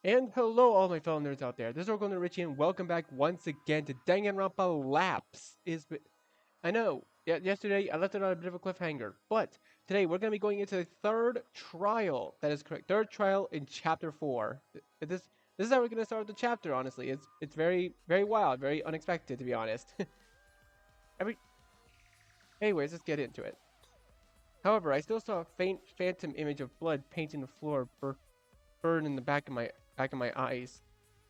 And hello, all my fellow nerds out there. This is Orgona Richie, and welcome back once again to Danganronpa Lapse. I know, yesterday I left it on a bit of a cliffhanger, but today we're going to be going into the third trial. That is correct, third trial in Chapter 4. This is how we're going to start the chapter. Honestly, it's very wild, very unexpected to be honest. Every, Anyways, let's get into it. However, I still saw a faint phantom image of blood painting the floor, burn in the back of my eyes.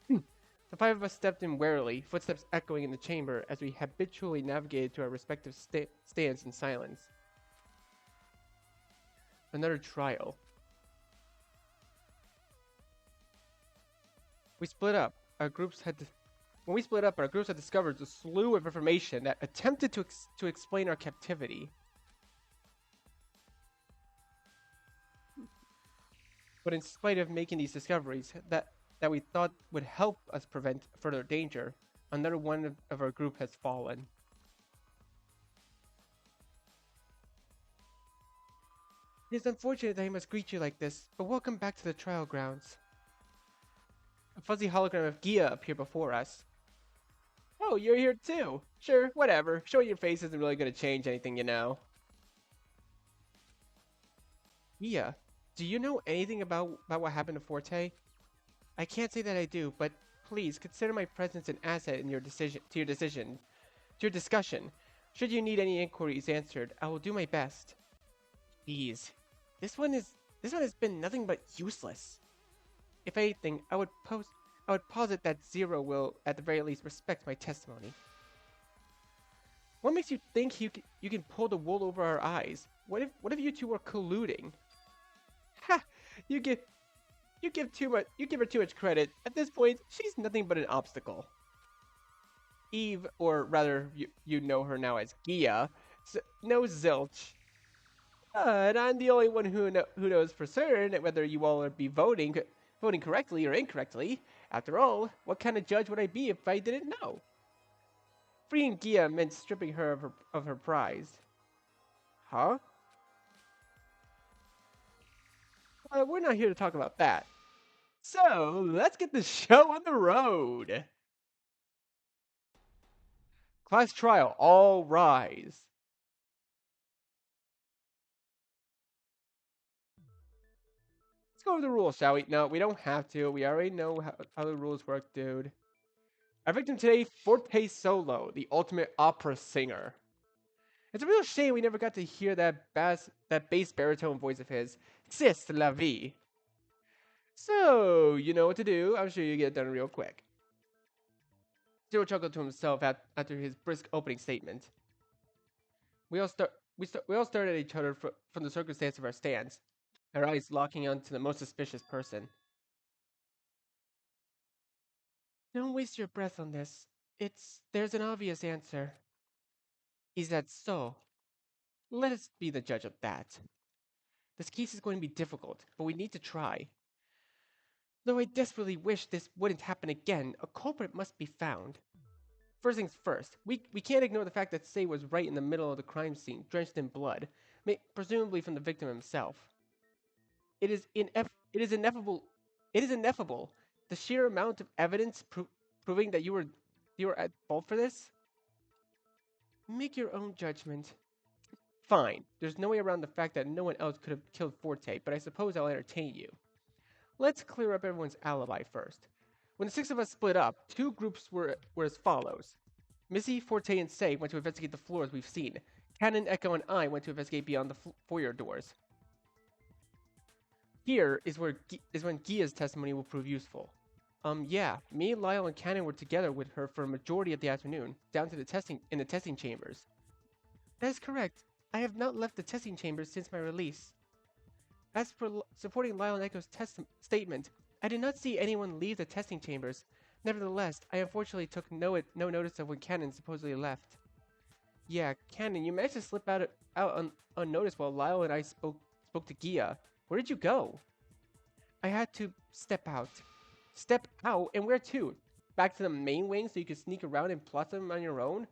The five of us stepped in warily, footsteps echoing in the chamber as we habitually navigated to our respective stands in silence. Another trial. We split up. When we split up, our groups had discovered a slew of information that attempted to explain our captivity. But in spite of making these discoveries that we thought would help us prevent further danger, another one of our group has fallen. It is unfortunate that I must greet you like this, but welcome back to the trial grounds. A fuzzy hologram of Gia appeared before us. Oh, you're here too? Sure, whatever. Showing your face isn't really going to change anything, you know. Gia, do you know anything about what happened to Forte? I can't say that I do, but please consider my presence an asset in your discussion. Should you need any inquiries answered, I will do my best. Please, this one has been nothing but useless. If anything, I would posit that Zero will, at the very least, respect my testimony. What makes you think you can pull the wool over our eyes? What if you two were colluding? Ha! You give her too much credit. At this point, she's nothing but an obstacle. Eve, or rather, you know her now as Gia, knows zilch. But I'm the only one who knows for certain whether you all are voting correctly or incorrectly. After all, what kind of judge would I be if I didn't know? Freeing Gia meant stripping her of her prize. Huh? We're not here to talk about that. So, let's get the show on the road. Class trial, all rise. Let's go over the rules, shall we? No, we don't have to. We already know how the rules work, dude. Our victim today, Forte Solo, the ultimate opera singer. It's a real shame we never got to hear that bass baritone voice of his. C'est la vie. So, you know what to do. I'm sure you get it done real quick. Zero chuckled to himself after his brisk opening statement. We all stared at each other from the circumstance of our stands, our eyes locking onto the most suspicious person. Don't waste your breath on this. There's an obvious answer. Is that so? Let us be the judge of that. This case is going to be difficult, but we need to try. Though I desperately wish this wouldn't happen again, a culprit must be found. First things first, we can't ignore the fact that Sei was right in the middle of the crime scene, drenched in blood, presumably from the victim himself. It is ineffable. It is ineffable. The sheer amount of evidence proving that you were at fault for this. Make your own judgment. Fine. There's no way around the fact that no one else could have killed Forte, but I suppose I'll entertain you. Let's clear up everyone's alibi first. When the six of us split up, two groups were as follows. Missy, Forte, and Sei went to investigate the floors we've seen. Cannon, Echo, and I went to investigate beyond the foyer doors. Here is when Gia's testimony will prove useful. Yeah, me, Lyle, and Cannon were together with her for a majority of the afternoon, down to the testing chambers. That is correct. I have not left the testing chambers since my release. As for supporting Lyle and Echo's statement, I did not see anyone leave the testing chambers. Nevertheless, I unfortunately took no notice of when Cannon supposedly left. Yeah, Cannon, you managed to slip out unnoticed while Lyle and I spoke to Gia. Where did you go? I had to step out. Step out? And where to? Back to the main wing so you could sneak around and plot them on your own?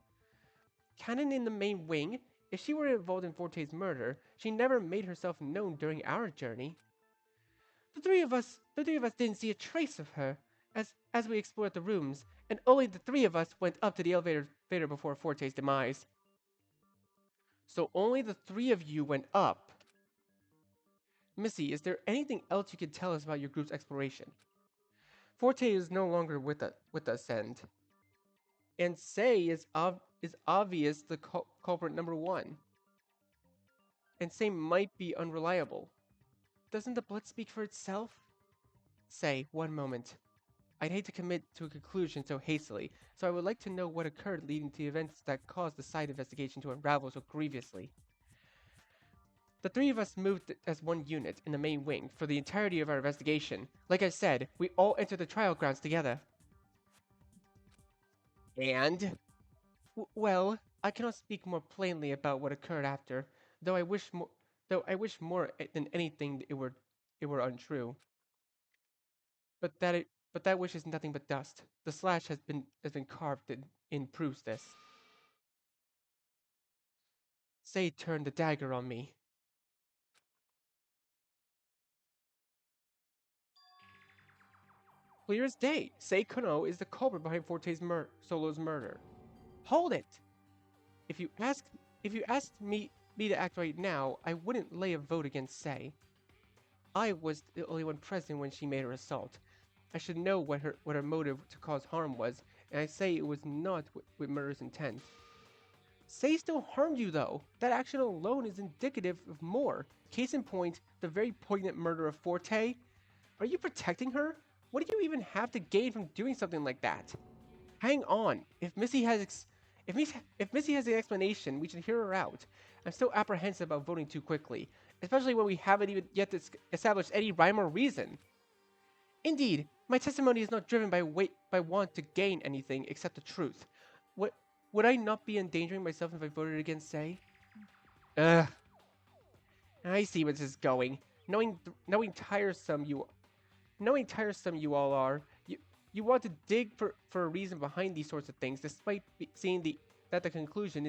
Cannon in the main wing? If she were involved in Forte's murder, she never made herself known during our journey. The three of us didn't see a trace of her as we explored the rooms, and only the three of us went up to the elevator before Forte's demise. So only the three of you went up. Missy, is there anything else you can tell us about your group's exploration? Forte is no longer with us, and Say is obvious the culprit number one, and Say might be unreliable. Doesn't the blood speak for itself? Say, one moment. I'd hate to commit to a conclusion so hastily, so I would like to know what occurred leading to the events that caused the side investigation to unravel so grievously. The three of us moved as one unit in the main wing for the entirety of our investigation. Like I said, we all entered the trial grounds together. And? Well, I cannot speak more plainly about what occurred after, though I wish more, than anything it were untrue. But that wish is nothing but dust. The slash has been carved in proves this. Say turned the dagger on me. Clear as day. Sei Kono is the culprit behind Solo's murder. Hold it! If you ask, if you asked me to act right now, I wouldn't lay a vote against Sei. I was the only one present when she made her assault. I should know what her motive to cause harm was, and I say it was not with murder's intent. Sei still harmed you though. That action alone is indicative of more. Case in point, the very poignant murder of Forte. Are you protecting her? What do you even have to gain from doing something like that? Hang on. If Missy has an explanation, we should hear her out. I'm still apprehensive about voting too quickly, especially when we haven't even yet established any rhyme or reason. Indeed, my testimony is not driven by want to gain anything except the truth. What would I not be endangering myself if I voted against Say? Ugh. I see where this is going. Knowing tiresome you all are, you want to dig for a reason behind these sorts of things, despite seeing that the conclusion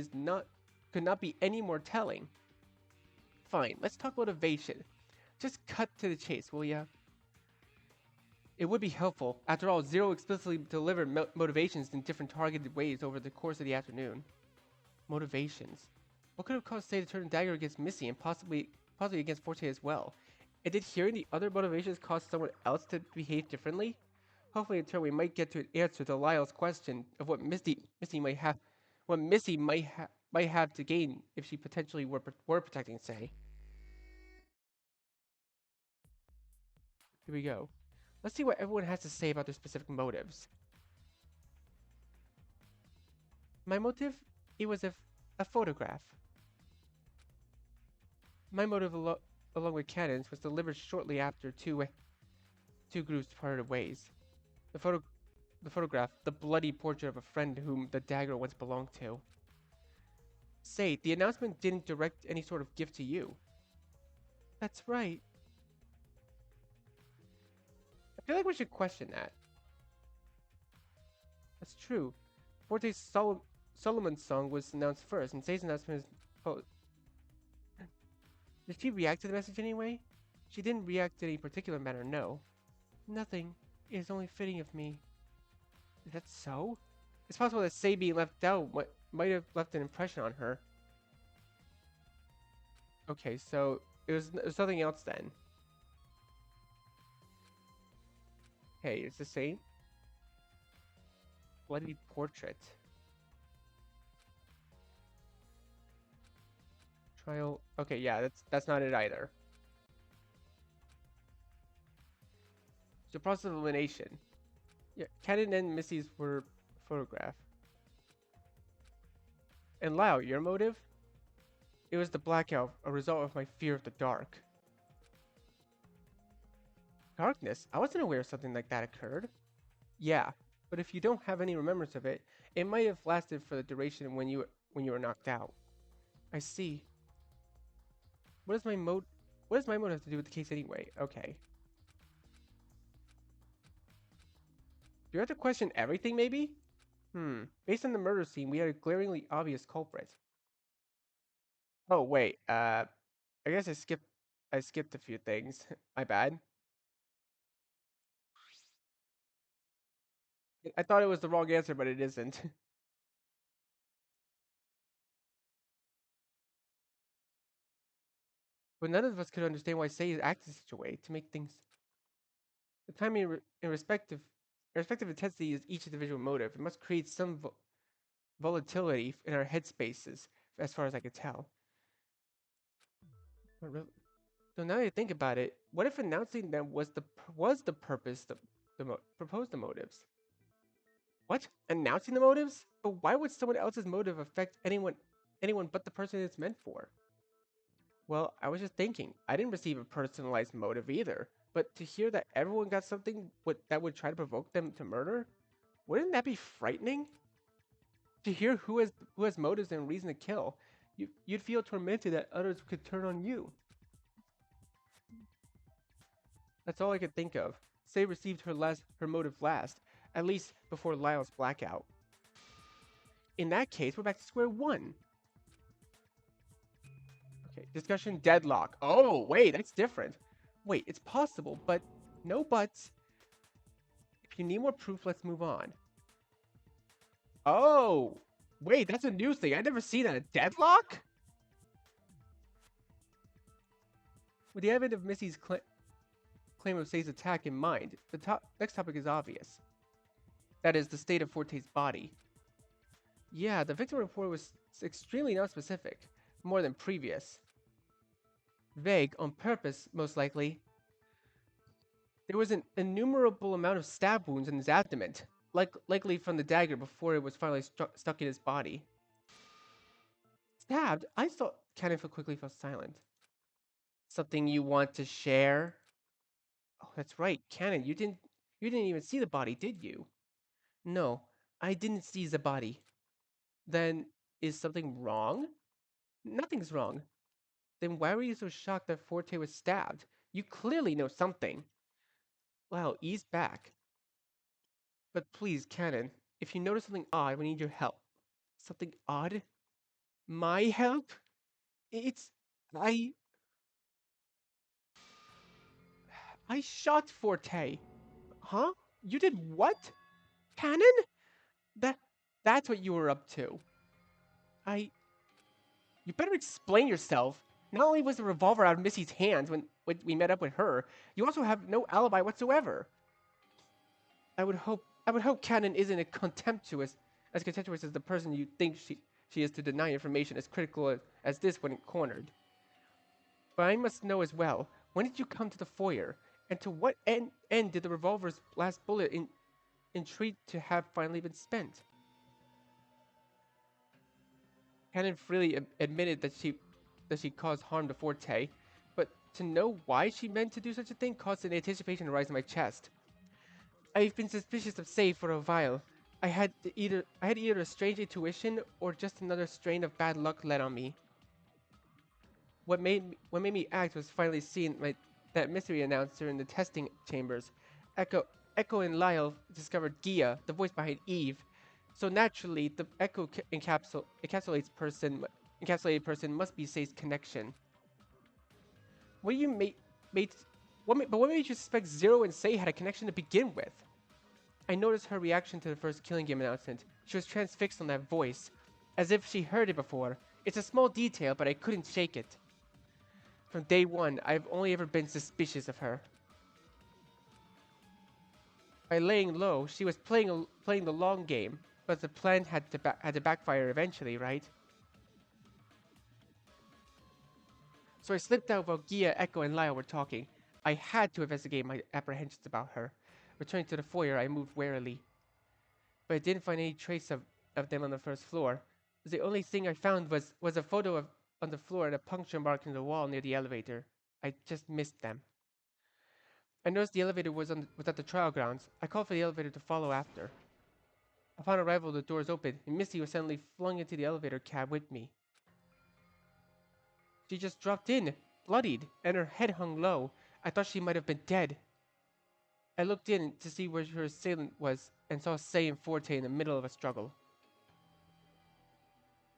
could not be any more telling. Fine, let's talk motivation. Just cut to the chase, will ya? It would be helpful. After all, Zero explicitly delivered motivations in different targeted ways over the course of the afternoon. Motivations. What could have caused Say to turn a dagger against Missy and possibly against Forte as well? And did hearing the other motivations cause someone else to behave differently? Hopefully, in turn, we might get to an answer to Lyle's question of what Missy might have to gain if she potentially were protecting Say. Here we go. Let's see what everyone has to say about their specific motives. My motive? It was a photograph. My motive, along with Cannon's, was delivered shortly after two groups parted ways. The photograph, the bloody portrait of a friend whom the dagger once belonged to. Say, the announcement didn't direct any sort of gift to you. That's right. I feel like we should question that. That's true. Forte's Solomon's song was announced first, and Say's announcement is... Oh, did she react to the message anyway? She didn't react in any particular manner, no. Nothing. It is only fitting of me. Is that so? It's possible that Say being left out might have left an impression on her. Okay, so it was nothing else then. Hey, it's the same. Bloody portrait. Trial. Okay, yeah, that's not it either. So process of elimination. Yeah, Cannon and Missy's were photographed. And Lao, your motive? It was the blackout, a result of my fear of the dark. Darkness? I wasn't aware something like that occurred. Yeah, but if you don't have any remembrance of it, it might have lasted for the duration when you were knocked out. I see. What does my motive have to do with the case anyway? Okay. Do you have to question everything, maybe? Based on the murder scene, we had a glaringly obvious culprit. Oh, wait, I guess I skipped a few things. My bad. I thought it was the wrong answer, but it isn't. But none of us could understand why Sei acted such a way to make things. The timing and respective intensity is each individual motive. It must create some volatility in our headspaces, as far as I could tell. So now that I think about it, what if announcing them was the purpose, propose the motives? What? Announcing the motives? But why would someone else's motive affect anyone but the person it's meant for? Well, I was just thinking, I didn't receive a personalized motive either. But to hear that everyone got something that would try to provoke them to murder, wouldn't that be frightening? To hear who has motives and reason to kill, you'd feel tormented that others could turn on you. That's all I could think of. Say received her motive last, at least before Lyle's blackout. In that case, we're back to square one. Okay, discussion deadlock. Oh, wait, that's different. Wait, it's possible, but no buts. If you need more proof, let's move on. Oh, wait, that's a new thing. I never seen that. A deadlock? With the advent of Missy's claim of Sei's attack in mind, the next topic is obvious. That is, the state of Forte's body. Yeah, the victim report was extremely non-specific, more than previous. Vague, on purpose, most likely. There was an innumerable amount of stab wounds in his abdomen, likely from the dagger before it was finally stuck in his body. Stabbed? I saw. Cannon quickly fell silent. Something you want to share? Oh, that's right, Cannon. You didn't even see the body, did you? No, I didn't see the body. Then is something wrong? Nothing's wrong. Then why were you so shocked that Forte was stabbed? You clearly know something. Wow, ease back. But please, Cannon, if you notice something odd, we need your help. Something odd? My help? It's I I shot Forte. Huh? You did what? Cannon? That that's what you were up to. I You better explain yourself. Not only was the revolver out of Missy's hands when we met up with her, you also have no alibi whatsoever. I would hope Cannon isn't as contemptuous as the person you think she is to deny information as critical as this when cornered. But I must know as well, when did you come to the foyer, and to what end did the revolver's last bullet entreat to have finally been spent? Cannon freely admitted that she caused harm to Forte, but to know why she meant to do such a thing caused an anticipation to rise in my chest. I've been suspicious of Sei for a while. I had either a strange intuition or just another strain of bad luck led on me. What made me act was finally seeing that mystery announcer in the testing chambers. Echo Echo and Lyle discovered Gia, the voice behind Eve. So naturally, the Echo encapsulated person must be Sei's connection. What do you made what made you suspect Zero and Sei had a connection to begin with? I noticed her reaction to the first Killing Game announcement. She was transfixed on that voice, as if she heard it before. It's a small detail, but I couldn't shake it. From day one, I've only ever been suspicious of her. By laying low, she was playing the long game, but the plan had to backfire eventually, right? So I slipped out while Gia, Echo, and Lyle were talking. I had to investigate my apprehensions about her. Returning to the foyer, I moved warily. But I didn't find any trace of them on the first floor. The only thing I found was a photo on the floor and a puncture mark in the wall near the elevator. I just missed them. I noticed the elevator was at the trial grounds. I called for the elevator to follow after. Upon arrival, the doors opened, and Missy was suddenly flung into the elevator cab with me. She just dropped in, bloodied, and her head hung low. I thought she might have been dead. I looked in to see where her assailant was and saw Sei and Forte in the middle of a struggle.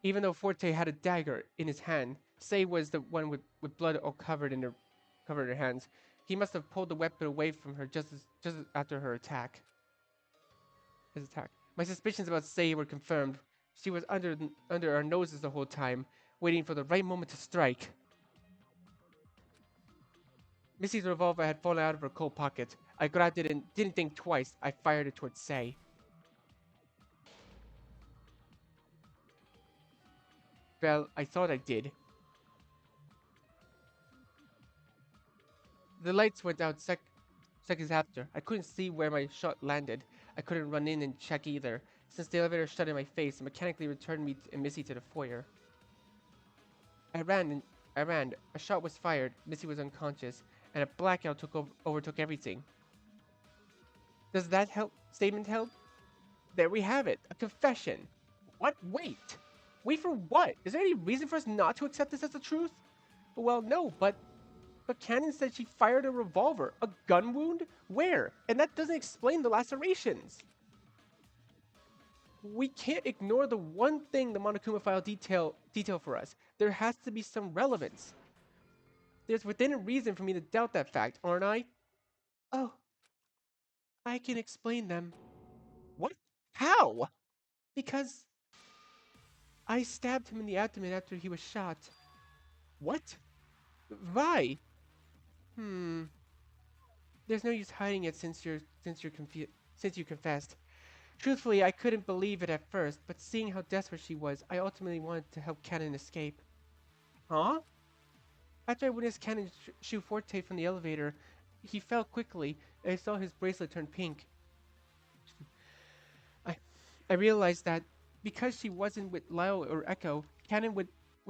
Even though Forte had a dagger in his hand, Sei was the one with blood all covered in her hands. He must have pulled the weapon away from her just after her attack. his attack. My suspicions about Sei were confirmed. She was under our noses the whole time, waiting for the right moment to strike. Missy's revolver had fallen out of her coat pocket. I grabbed it and didn't think twice. I fired it towards Sei. Well, I thought I did. The lights went out seconds after. I couldn't see where my shot landed. I couldn't run in and check either. Since the elevator shut in my face, it mechanically returned me and Missy to the foyer. I ran and I ran. A shot was fired. Missy was unconscious, and a blackout overtook everything. Does that statement help? There we have it. A confession. What? Wait. Wait for what? Is there any reason for us not to accept this as the truth? Well, no, but Cannon said she fired a revolver. A gun wound? Where? And that doesn't explain the lacerations. We can't ignore the one thing the Monokuma file detail for us. There has to be some relevance. There's within a reason for me to doubt that fact, aren't I? Oh, I can explain them. What? How? Because I stabbed him in the abdomen after he was shot. What? Why? Hmm. There's no use hiding it since you confessed. Truthfully, I couldn't believe it at first, but seeing how desperate she was, I ultimately wanted to help Cannon escape. Huh? After I witnessed Cannon shoot Forte from the elevator, he fell quickly, and I saw his bracelet turn pink. I, I realized that because she wasn't with Lyle or Echo, Cannon would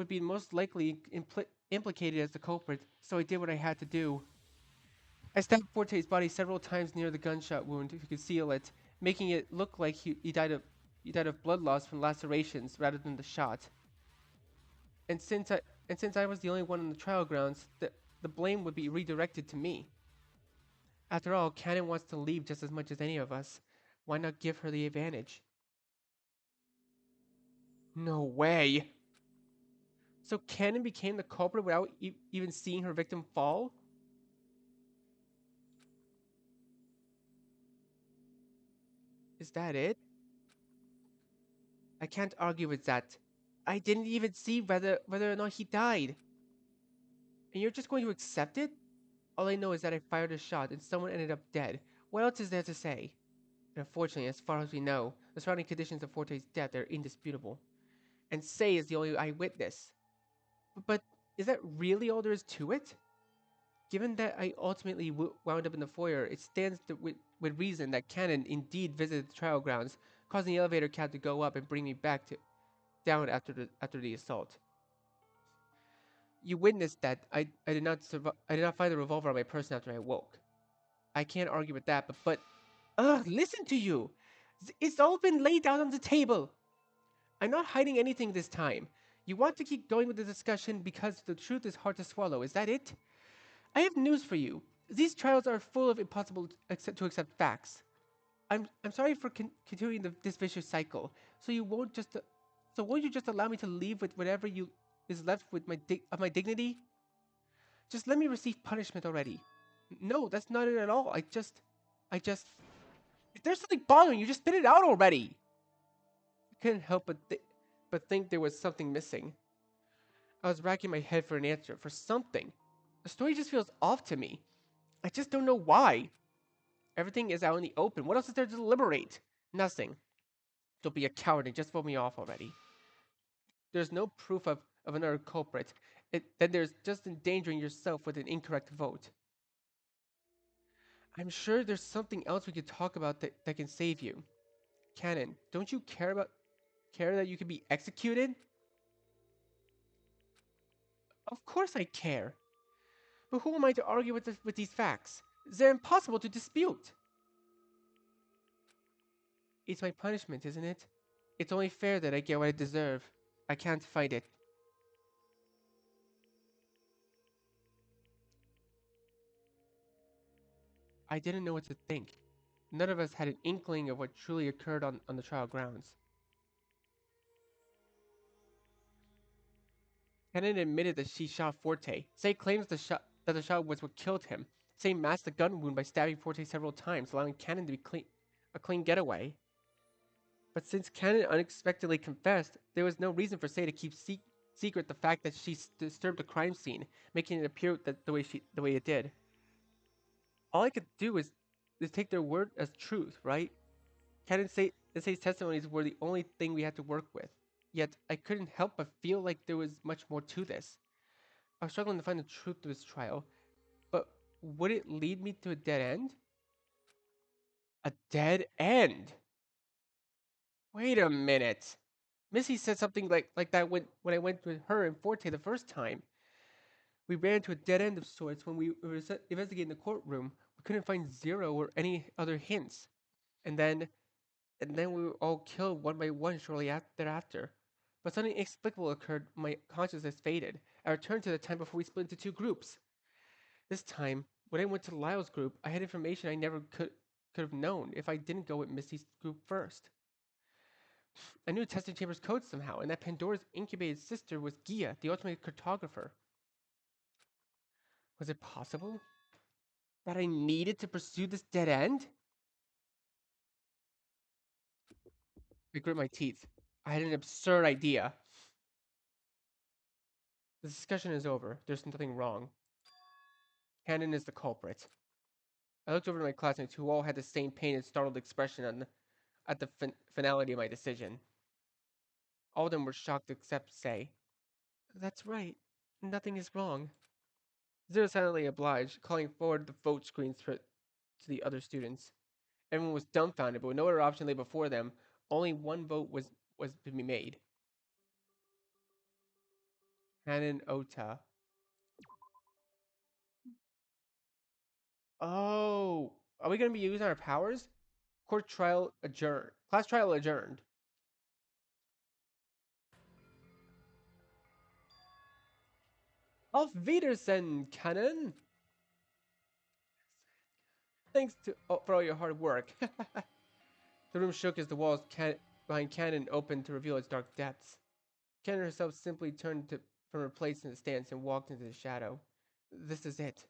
be most likely implicated as the culprit, so I did what I had to do. I stabbed Forte's body several times near the gunshot wound to conceal it, making it look like he died of blood loss from lacerations rather than the shot. And since I was the only one on the trial grounds, the blame would be redirected to me. After all, Cannon wants to leave just as much as any of us. Why not give her the advantage? No way. So Cannon became the culprit without even seeing her victim fall? Is that it? I can't argue with that. I didn't even see whether or not he died. And you're just going to accept it? All I know is that I fired a shot and someone ended up dead. What else is there to say? And unfortunately, as far as we know, the surrounding conditions of Forte's death are indisputable. And Sei is the only eyewitness. But is that really all there is to it? Given that I ultimately wound up in the foyer, it stands with reason that Cannon indeed visited the trial grounds, causing the elevator cab to go up and bring me down after the assault. You witnessed that I did not find the revolver on my person after I woke. I can't argue with that, but listen to you. It's all been laid out on the table. I'm not hiding anything this time. You want to keep going with the discussion because the truth is hard to swallow. Is that it? I have news for you. These trials are full of impossible to accept facts. I'm sorry for continuing this vicious cycle. So won't you just allow me to leave with whatever is left with my dignity? Just let me receive punishment already. No, that's not it at all. I just. If there's something bothering you, just spit it out already. I couldn't help but think there was something missing. I was racking my head for an answer, for something. The story just feels off to me. I just don't know why. Everything is out in the open. What else is there to deliberate? Nothing. Don't be a coward and just vote me off already. There's no proof of another culprit. Then there's just endangering yourself with an incorrect vote. I'm sure there's something else we could talk about that can save you. Cannon, don't you care that you can be executed? Of course I care. But who am I to argue with these facts? They're impossible to dispute. It's my punishment, isn't it? It's only fair that I get what I deserve. I can't fight it. I didn't know what to think. None of us had an inkling of what truly occurred on the trial grounds. Cannon admitted that she shot Forte. Say claims that the shot was what killed him. Say masked the gun wound by stabbing Forte several times, allowing Cannon to be a clean getaway. But since Cannon unexpectedly confessed, there was no reason for Say to keep secret the fact that she disturbed the crime scene, making it appear that the way it did. All I could do is take their word as truth, right? Say's testimonies were the only thing we had to work with. Yet I couldn't help but feel like there was much more to this. I was struggling to find the truth to this trial, but would it lead me to a dead end? A dead end? Wait a minute. Missy said something like that when I went with her and Forte the first time. We ran into a dead end of sorts when we were investigating the courtroom. We couldn't find Zero or any other hints. And then and then we were all killed one by one shortly thereafter. But something inexplicable occurred. My consciousness faded. I returned to the time before we split into two groups. This time, when I went to Lyle's group, I had information I never could have known if I didn't go with Missy's group first. I knew testing chamber's code somehow, and that Pandora's incubated sister was Gia, the ultimate cartographer. Was it possible that I needed to pursue this dead end? I grit my teeth. I had an absurd idea. The discussion is over. There's nothing wrong. Cannon is the culprit. I looked over to my classmates who all had the same pained and startled expression at the finality of my decision. All of them were shocked except Say. That's right. Nothing is wrong. Zero silently obliged, calling forward the vote screens to the other students. Everyone was dumbfounded, but with no other option lay before them, only one vote was to be made. Hanan Ota. Oh, are we going to be using our powers? Court trial adjourned. Class trial adjourned. Auf Wiedersehen, Cannon. Thanks for all your hard work. The room shook as the walls behind Cannon opened to reveal its dark depths. Cannon herself simply from her place in the stance and walked into the shadow. This is it.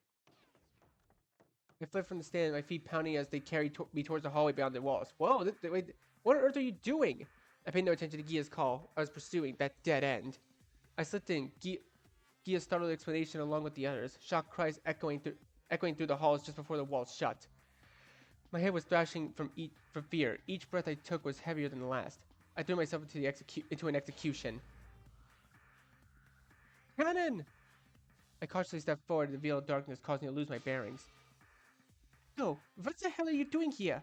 I fled from the stand, my feet pounding as they carried me towards the hallway beyond the walls. Whoa, wait, what on earth are you doing? I paid no attention to Gia's call. I was pursuing that dead end. I slipped in, Gia's startled explanation along with the others, shocked cries echoing through the halls just before the walls shut. My head was thrashing from fear. Each breath I took was heavier than the last. I threw myself into an execution. Cannon! I cautiously stepped forward, the veil of darkness causing me to lose my bearings. No, what the hell are you doing here?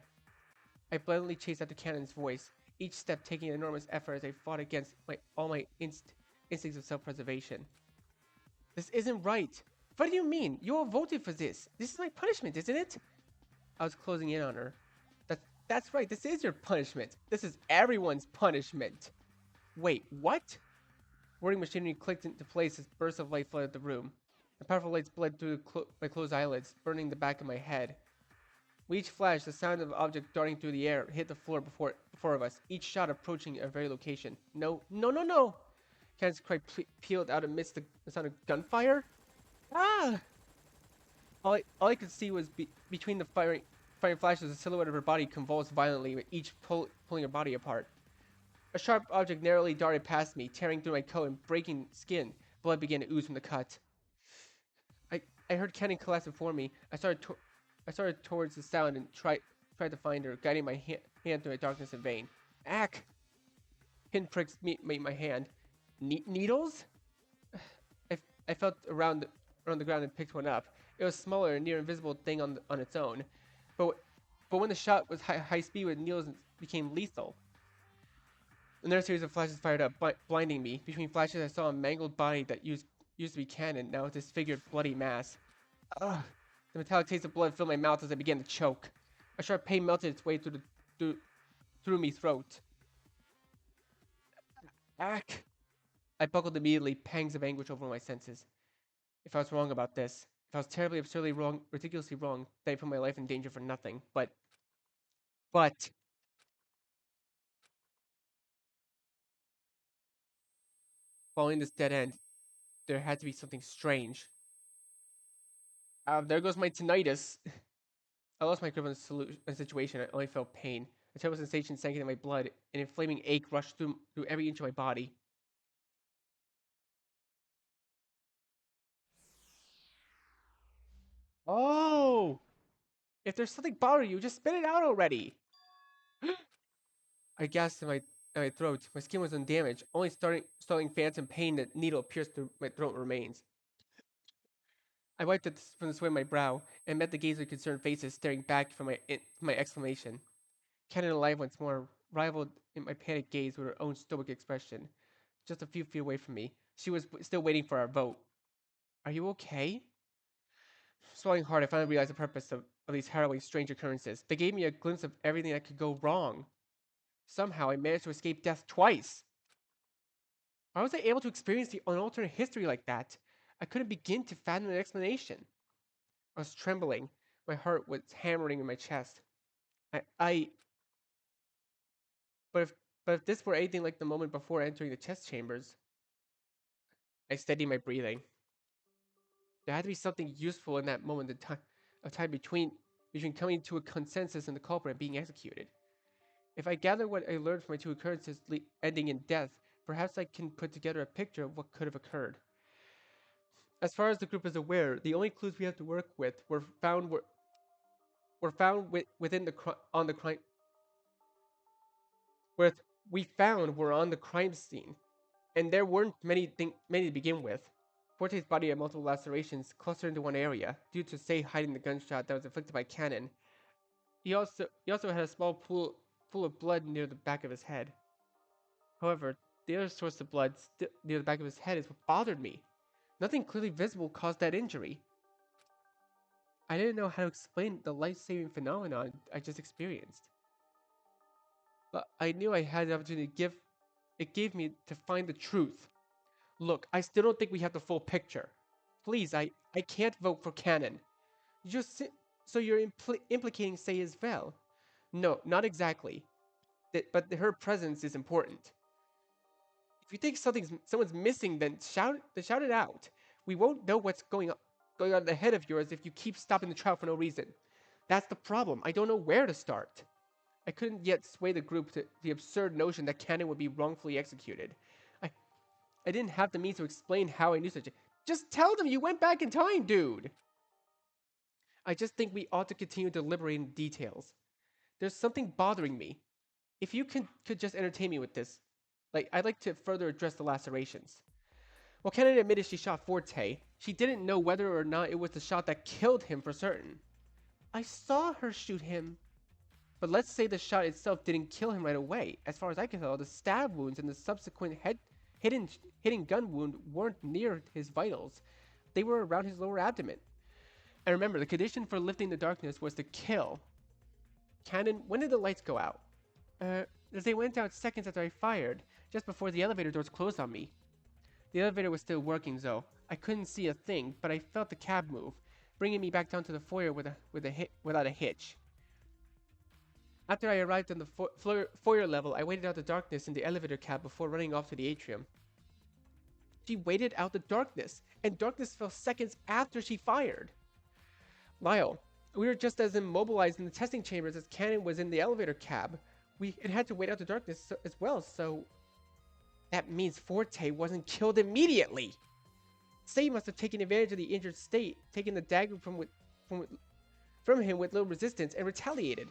I blindly chased after Cannon's voice, each step taking an enormous effort as I fought against all my instincts of self-preservation. This isn't right. What do you mean? You all voted for this. This is my punishment, isn't it? I was closing in on her. That's right. This is your punishment. This is everyone's punishment. Wait, what? Wording machinery clicked into place as bursts of light flooded the room. The powerful lights bled through my closed eyelids, burning the back of my head. With each flash, the sound of an object darting through the air hit the floor before us, each shot approaching our very location. No, no, no, no! Cannon's cry pealed out amidst the sound of gunfire. Ah! All I could see was between the firing flashes, the silhouette of her body convulsed violently, with each pulling her body apart. A sharp object narrowly darted past me, tearing through my coat and breaking skin. Blood began to ooze from the cut. I heard Cannon collapse before me. I started towards the sound and tried to find her, guiding my hand through the darkness in vain. Ack! Pinpricks meet my hand. Needles? I felt around the ground and picked one up. It was smaller, a near invisible thing on its own. But when the shot was high speed with needles, became lethal. Another series of flashes fired up, blinding me. Between flashes, I saw a mangled body that used to be Cannon, now a disfigured, bloody mass. Ugh! The metallic taste of blood filled my mouth as I began to choke. A sharp pain melted its way through me throat. Ack! I buckled immediately, pangs of anguish over my senses. If I was wrong about this, if I was terribly, absurdly wrong, ridiculously wrong, then I put my life in danger for nothing. But, following this dead end, there had to be something strange. There goes my tinnitus. I lost my grip on the situation. I only felt pain. A terrible sensation sank into my blood. An inflaming ache rushed through every inch of my body. Oh! If there's something bothering you, just spit it out already! I gasped in my throat. My skin was undamaged. Only starting phantom pain that needle pierced through my throat remains. I wiped it from the sweat of my brow and met the gaze of concerned faces staring back from my exclamation. Cannon alive once more, rivaled in my panicked gaze with her own stoic expression. Just a few feet away from me, she was still waiting for our vote. Are you okay? Swallowing hard, I finally realized the purpose of these harrowing, strange occurrences. They gave me a glimpse of everything that could go wrong. Somehow, I managed to escape death twice. Why was I able to experience an alternate history like that? I couldn't begin to fathom an explanation. I was trembling. My heart was hammering in my chest. I but if but if this were anything like the moment before entering the chest chambers, I steadied my breathing. There had to be something useful in that moment of time between coming to a consensus and the culprit being executed. If I gather what I learned from my two occurrences ending in death, perhaps I can put together a picture of what could have occurred. As far as the group is aware, the only clues we have to work with were found within on the crime where we found were on the crime scene, and there weren't many to begin with. Forte's body had multiple lacerations clustered into one area due to Sei hiding the gunshot that was inflicted by Cannon. He also had a small pool of blood near the back of his head. However, the other source of blood near the back of his head is what bothered me. Nothing clearly visible caused that injury. I didn't know how to explain the life-saving phenomenon I just experienced. But I knew I had the opportunity it gave me to find the truth. Look, I still don't think we have the full picture. Please, I can't vote for Cannon. So you're implicating Sei as well? No, not exactly. But her presence is important. If you think someone's missing, then shout it out. We won't know what's going on ahead of yours if you keep stopping the trial for no reason. That's the problem. I don't know where to start. I couldn't yet sway the group to the absurd notion that Cannon would be wrongfully executed. I I didn't have the means to explain how I knew such a. Just tell them you went back in time, dude. I just think we ought to continue deliberating details. There's something bothering me. If you could just entertain me with this, I'd like to further address the lacerations. While Kennedy admitted she shot Forte, she didn't know whether or not it was the shot that killed him for certain. I saw her shoot him. But let's say the shot itself didn't kill him right away. As far as I can tell, the stab wounds and the subsequent hitting gun wound weren't near his vitals. They were around his lower abdomen. And remember, the condition for lifting the darkness was to kill. Cannon, when did the lights go out? They went out seconds after I fired, just before the elevator doors closed on me. The elevator was still working, though. I couldn't see a thing, but I felt the cab move, bringing me back down to the foyer without a hitch. After I arrived on the foyer level, I waited out the darkness in the elevator cab before running off to the atrium. She waited out the darkness, and darkness fell seconds after she fired. Lyle, we were just as immobilized in the testing chambers as Cannon was in the elevator cab. It had to wait out the darkness as well, so... That means Forte wasn't killed immediately! Sei must have taken advantage of the injured state, taken the dagger from him with little resistance, and retaliated.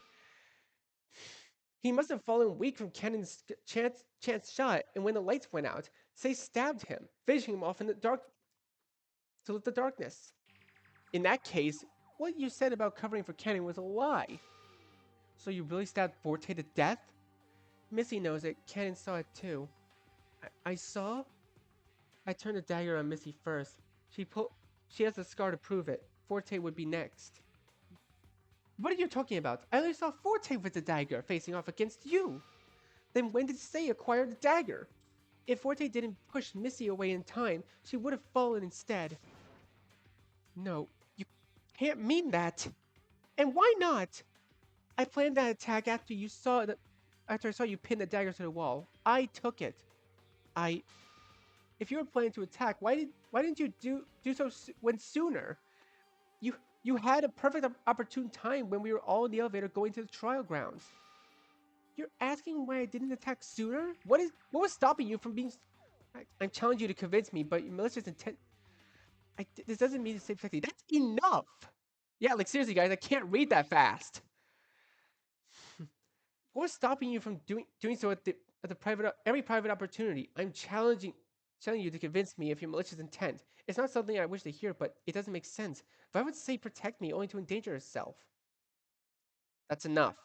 He must have fallen weak from Cannon's chance shot, and when the lights went out, Sei stabbed him, finishing him off in the dark to lift the darkness. In that case, what you said about covering for Cannon was a lie. So you really stabbed Forte to death? Missy knows it. Cannon saw it too. I saw? I turned the dagger on Missy first. She has a scar to prove it. Forte would be next. What are you talking about? I only saw Forte with the dagger facing off against you. Then when did Sei acquire the dagger? If Forte didn't push Missy away in time, she would have fallen instead. No, you can't mean that. And why not? I planned that attack after I saw you pin the dagger to the wall. I took it. If you were planning to attack, why didn't you do so sooner? You had a perfect opportune time when we were all in the elevator going to the trial grounds. You're asking why I didn't attack sooner? What was stopping you from being? I'm challenging you to convince me, but your malicious intent. This doesn't mean to say sexy. That's enough. Yeah, like seriously, guys, I can't read that fast. What was stopping you from doing so at the every private opportunity? I'm challenging you to convince me of your malicious intent. It's not something I wish to hear, but it doesn't make sense. If I would say protect me only to endanger herself, that's enough.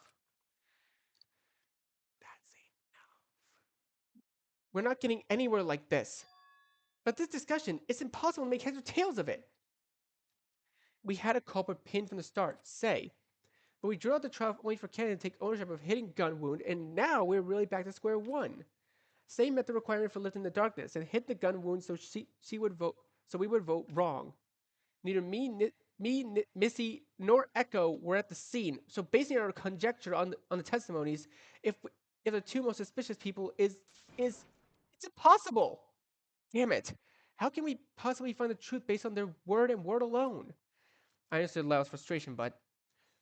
That's enough. We're not getting anywhere like this. But this discussion, it's impossible to make heads or tails of it. We had a culprit pinned from the start, say, but we drew out the trial only for Cannon to take ownership of hitting gun wound, and now we're really back to square one. Same met the requirement for lifting the darkness and hit the gun wound so she would vote so we would vote wrong. Neither Missy, nor Echo were at the scene, so basing our conjecture on the testimonies, if the two most suspicious people is it's impossible. Damn it! How can we possibly find the truth based on their word and word alone? I understood Lau's frustration, but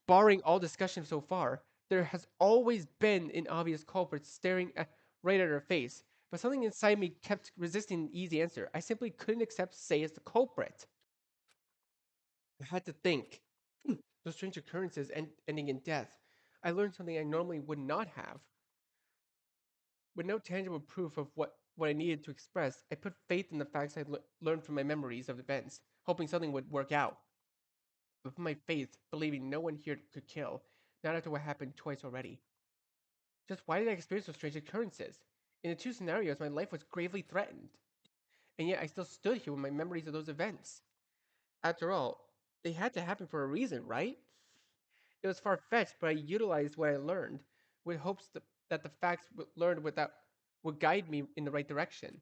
barring all discussion so far, there has always been an obvious culprit staring right at her face. But something inside me kept resisting an easy answer. I simply couldn't accept Sei as the culprit. I had to think. Those strange occurrences ending in death. I learned something I normally would not have. With no tangible proof of what I needed to express, I put faith in the facts I'd learned from my memories of events, hoping something would work out. With my faith, believing no one here could kill, not after what happened twice already. Just why did I experience those strange occurrences? In the two scenarios, my life was gravely threatened, and yet I still stood here with my memories of those events. After all, they had to happen for a reason, right? It was far fetched, but I utilized what I learned, with hopes that the facts learned without would guide me in the right direction.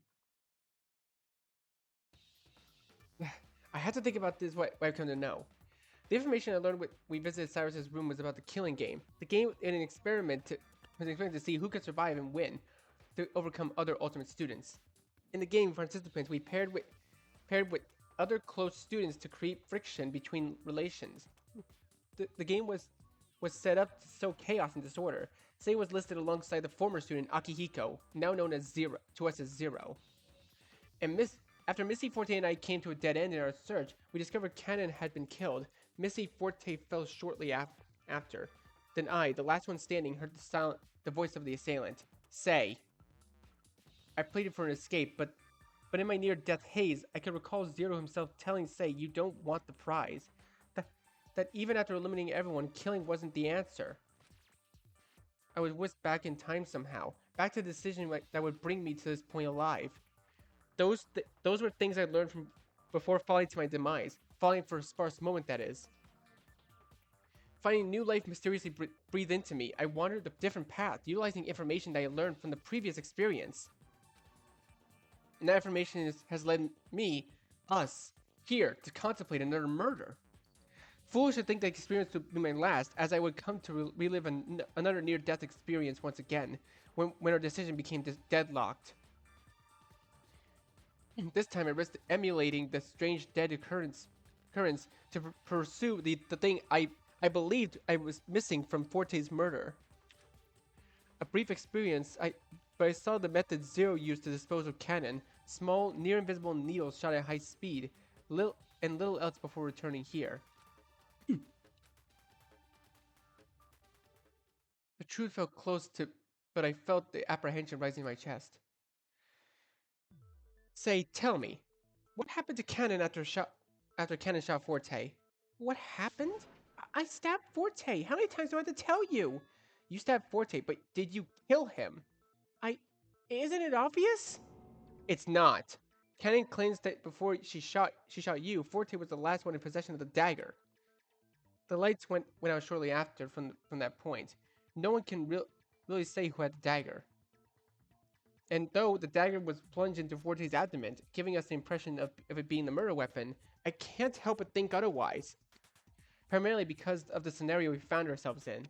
I had to think about this, what I've come to know. The information I learned when we visited Cyrus's room was about the killing game. The game in an experiment to see who could survive and win to overcome other ultimate students. In the game, participants we paired with other close students to create friction between relations. The game was set up to sow chaos and disorder. Sei was listed alongside the former student Akihiko, now known as Zero to us as Zero. And after Missy Forte and I came to a dead end in our search, we discovered Cannon had been killed. Missy Forte fell shortly after. Then I, the last one standing, heard the voice of the assailant. Sei. I pleaded for an escape, but in my near-death haze, I could recall Zero himself telling Sei you don't want the prize. That even after eliminating everyone, killing wasn't the answer. I was whisked back in time somehow, back to the decision that would bring me to this point alive. Those were things I learned from before falling to my demise, falling for a sparse moment, that is. Finding new life mysteriously breathed into me, I wandered a different path, utilizing information that I learned from the previous experience. And that information has led us, here, to contemplate another murder. Foolish to think that experience would be my last, as I would come to relive another near-death experience once again, when our decision became deadlocked. This time I risked emulating the strange dead occurrence to pursue the thing I believed I was missing from Forte's murder. A brief experience, but I saw the method Zero used to dispose of Cannon, small, near-invisible needles shot at high speed, little else before returning here. The truth felt close to, but I felt the apprehension rising in my chest. Sei, tell me, what happened to Cannon after Cannon shot Forte? What happened? I stabbed Forte. How many times do I have to tell you? You stabbed Forte, but did you kill him? Isn't it obvious? It's not. Cannon claims that before she shot you, Forte was the last one in possession of the dagger. The lights went out shortly after from that point. No one can really say who had the dagger. And though the dagger was plunged into Forte's abdomen, giving us the impression of it being the murder weapon, I can't help but think otherwise. Primarily because of the scenario we found ourselves in.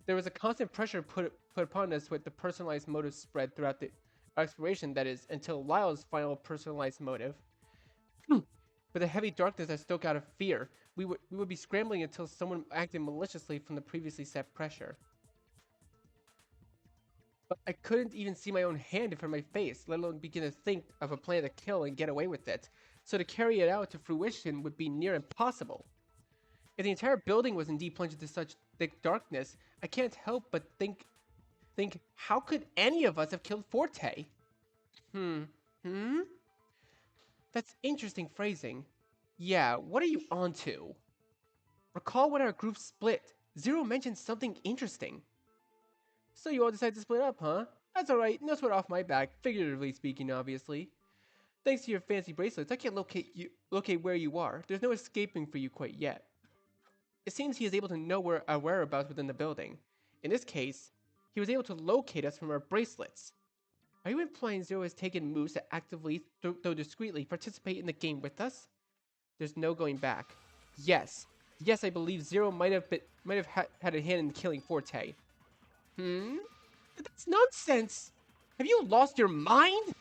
There was a constant pressure put upon us with the personalized motives spread throughout the exploration, that is, until Lyle's final personalized motive. but the heavy darkness I stoke out of fear. We would be scrambling until someone acted maliciously from the previously set pressure. But I couldn't even see my own hand in front of my face, let alone begin to think of a plan to kill and get away with it. So to carry it out to fruition would be near impossible. If the entire building was indeed plunged into such thick darkness, I can't help but think, how could any of us have killed Forte? Hmm. Hmm? That's interesting phrasing. Yeah, what are you onto? Recall when our group split. Zero mentioned something interesting. So you all decided to split up, huh? That's alright, no sweat off my back, figuratively speaking, obviously. Thanks to your fancy bracelets, I can't locate where you are. There's no escaping for you quite yet. It seems he is able to know our whereabouts within the building. In this case, he was able to locate us from our bracelets. Are you implying Zero has taken moves to actively, though discreetly, participate in the game with us? There's no going back. Yes. Yes, I believe Zero might have had a hand in killing Forte. Hmm? That's nonsense! Have you lost your mind?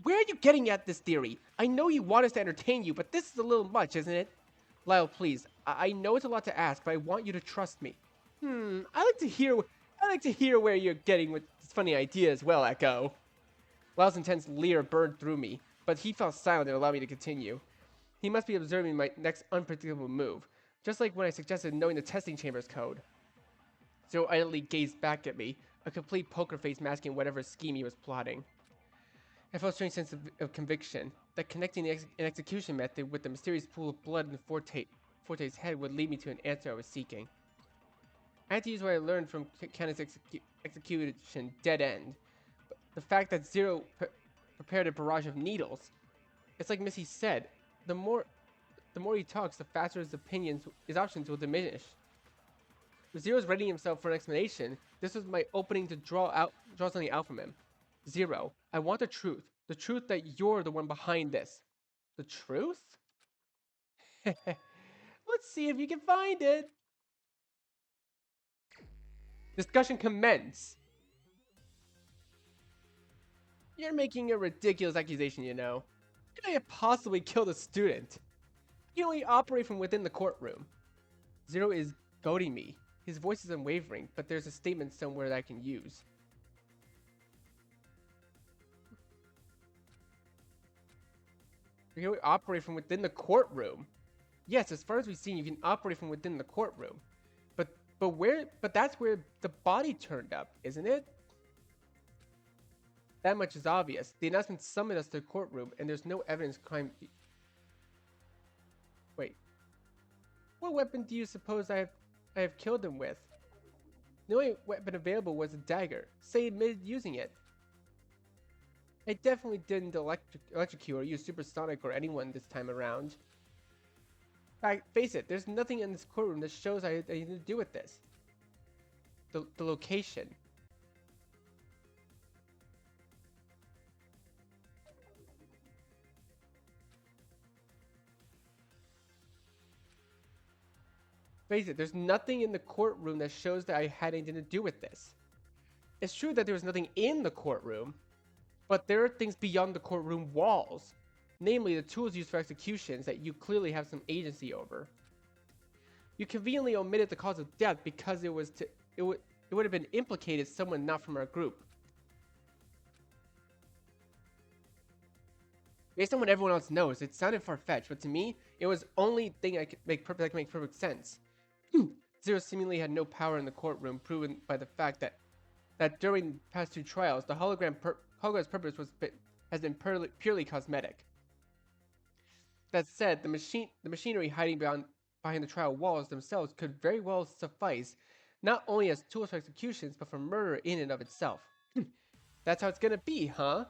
Where are you getting at this theory? I know you want us to entertain you, but this is a little much, isn't it? Lyle, please. I know it's a lot to ask, but I want you to trust me. I like to hear where you're getting with this funny idea as well, Echo. Lyle's intense leer burned through me, but he fell silent and allowed me to continue. He must be observing my next unpredictable move, just like when I suggested knowing the testing chamber's code. Zero idly gazed back at me, a complete poker face masking whatever scheme he was plotting. I felt a strange sense of conviction that connecting an execution method with the mysterious pool of blood in Forte's head would lead me to an answer I was seeking. I had to use what I learned from Kana's execution dead end. But the fact that Zero prepared a barrage of needles. It's like Missy said, the more he talks, the faster his options will diminish. With Zero's readying himself for an explanation, this was my opening to draw something out from him. Zero, I want the truth that you're the one behind this. The truth? Let's see if you can find it. Discussion commence. You're making a ridiculous accusation, you know. You can't possibly kill the student. You can only operate from within the courtroom. Zero is goading me. His voice is unwavering, but there's a statement somewhere that I can use. You can only operate from within the courtroom. Yes, as far as we've seen, you can operate from within the courtroom. But that's where the body turned up, isn't it? That much is obvious. The announcement summoned us to the courtroom, and there's no evidence crime. Wait. What weapon do you suppose I have killed him with? The only weapon available was a dagger. Say he admitted using it. I definitely didn't electrocute or use supersonic or anyone this time around. Face it, there's nothing in this courtroom that shows I had anything to do with this. The location. Face it, there's nothing in the courtroom that shows that I had anything to do with this. It's true that there was nothing in the courtroom, but there are things beyond the courtroom walls. Namely, the tools used for executions that you clearly have some agency over. You conveniently omitted the cause of death because it would have been implicated someone not from our group. Based on what everyone else knows, it sounded far-fetched, but to me, it was the only thing that could make perfect sense. Zero seemingly had no power in the courtroom, proven by the fact that during the past two trials, the hologram's purpose has been purely cosmetic. That said, the machinery hiding behind the trial walls themselves could very well suffice, not only as tools for executions, but for murder in and of itself. That's how it's gonna be, huh?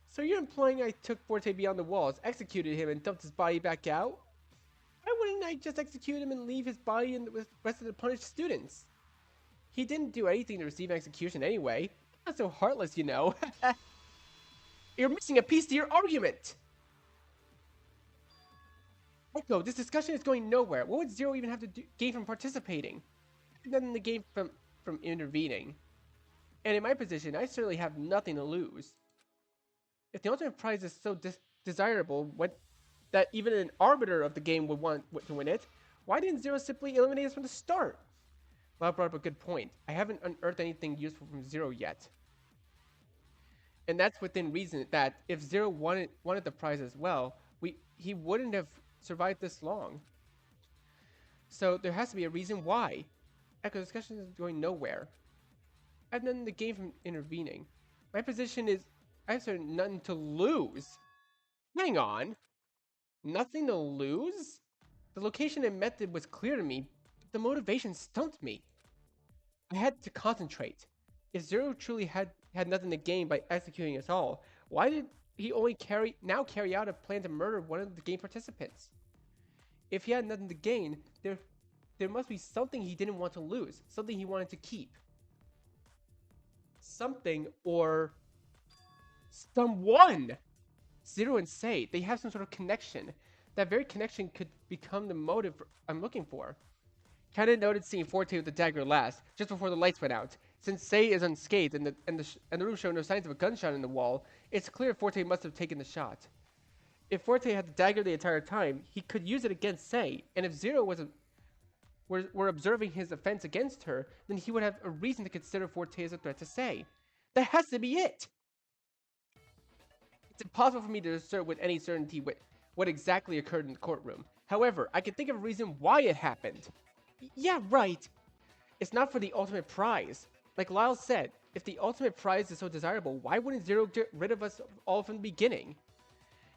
So you're implying I took Forte beyond the walls, executed him, and dumped his body back out? Why wouldn't I just execute him and leave his body with the rest of the punished students? He didn't do anything to receive an execution anyway. Not so heartless, you know. You're missing a piece to your argument! Echo, this discussion is going nowhere. What would Zero even have to gain from participating? Nothing to gain from intervening. And in my position, I certainly have nothing to lose. If the ultimate prize is so desirable when that even an arbiter of the game would want to win it, why didn't Zero simply eliminate us from the start? Well, I brought up a good point. I haven't unearthed anything useful from Zero yet. And that's within reason that if Zero wanted the prize as well, he wouldn't have survived this long. So there has to be a reason why. Echo discussion is going nowhere. I've done the game from intervening. My position is I have sort of nothing to lose. Hang on. Nothing to lose? The location and method was clear to me, but the motivation stumped me. I had to concentrate. If Zero truly had nothing to gain by executing us all, why did he only carry out a plan to murder one of the game participants? If he had nothing to gain, there must be something he didn't want to lose, something he wanted to keep. Something or someone. Zero and Sei, they have some sort of connection. That very connection could become the motive I'm looking for. Kinda noted seeing Forte with the dagger last, just before the lights went out. Since Sei is unscathed and the room showed no signs of a gunshot in the wall, it's clear Forte must have taken the shot. If Forte had the dagger the entire time, he could use it against Sei, and if Zero were observing his offense against her, then he would have a reason to consider Forte as a threat to Sei. That has to be it! It's impossible for me to assert with any certainty what exactly occurred in the courtroom. However, I can think of a reason why it happened. Yeah, right. It's not for the ultimate prize. Like Lyle said, if the ultimate prize is so desirable, why wouldn't Zero get rid of us all from the beginning?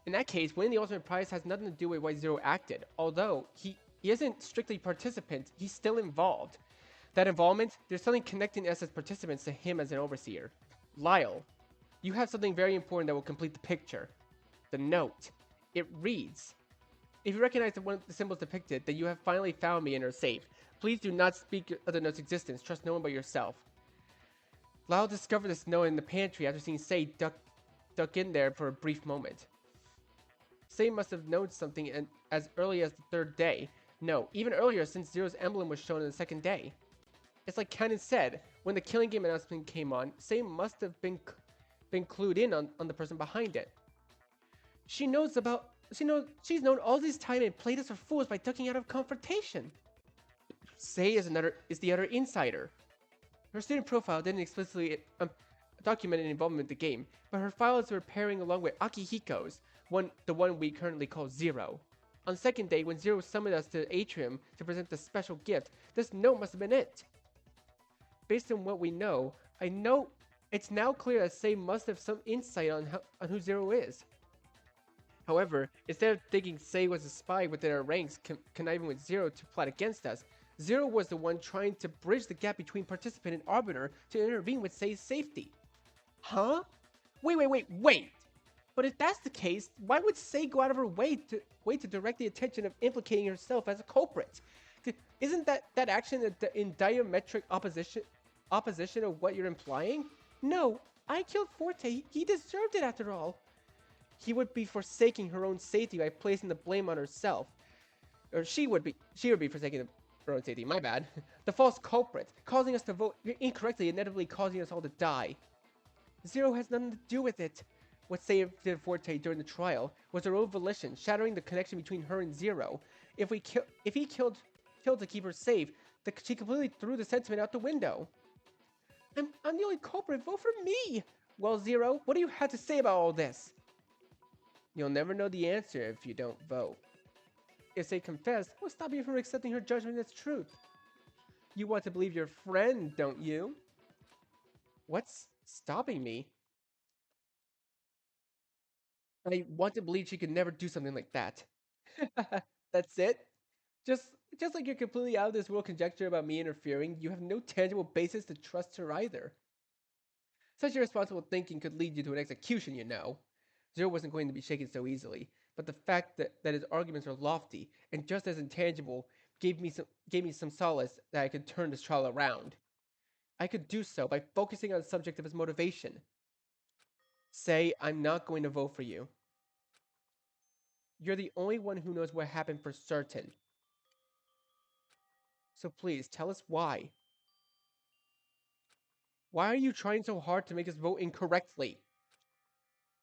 In that case, winning the ultimate prize has nothing to do with why Zero acted. Although he isn't strictly participant, he's still involved. That involvement, there's something connecting us as participants to him as an overseer. Lyle, you have something very important that will complete the picture. The note. It reads, if you recognize one of the symbols depicted, then you have finally found me and are safe. Please do not speak of the note's existence. Trust no one but yourself. Lyle discovered this note in the pantry after seeing Sei duck in there for a brief moment. Sei must have known something as early as the third day. No, even earlier since Zero's emblem was shown in the second day. It's like Cannon said, when the killing game announcement came on, Sei must have been clued in on the person behind it. She's known all this time and played us for fools by ducking out of confrontation. Sei is the other insider. Her student profile didn't explicitly document an involvement in the game, but her files were pairing along with Akihiko's, the one we currently call Zero. On the second day, when Zero summoned us to the atrium to present the special gift, this note must have been it. Based on what we know, I know it's now clear that Sei must have some insight on who Zero is. However, instead of thinking Sei was a spy within our ranks conniving with Zero to plot against us, Zero was the one trying to bridge the gap between participant and arbiter to intervene with Sei's safety. Huh? Wait! But if that's the case, why would Sei go out of her way to direct the attention of implicating herself as a culprit? Isn't that action in diametric opposition of what you're implying? No, I killed Forte. He deserved it after all. He would be forsaking her own safety by placing the blame on herself. Or she would be forsaking her own safety, my bad. The false culprit, causing us to vote incorrectly, inevitably causing us all to die. Zero has nothing to do with it. What Sei did Forte during the trial was her own volition, shattering the connection between her and Zero. If he killed to keep her safe, she completely threw the sentiment out the window. I'm the only culprit. Vote for me. Well, Zero, what do you have to say about all this? You'll never know the answer if you don't vote. If Sei confessed, what'll stop you from accepting her judgment as truth? You want to believe your friend, don't you? What's stopping me? I want to believe she could never do something like that. That's it? Just like your completely out of this world conjecture about me interfering, you have no tangible basis to trust her either. Such irresponsible thinking could lead you to an execution, you know. Zero wasn't going to be shaken so easily, but the fact that his arguments are lofty and just as intangible gave me some solace that I could turn this trial around. I could do so by focusing on the subject of his motivation. Sei, I'm not going to vote for you. You're the only one who knows what happened for certain. So please, tell us why. Why are you trying so hard to make us vote incorrectly?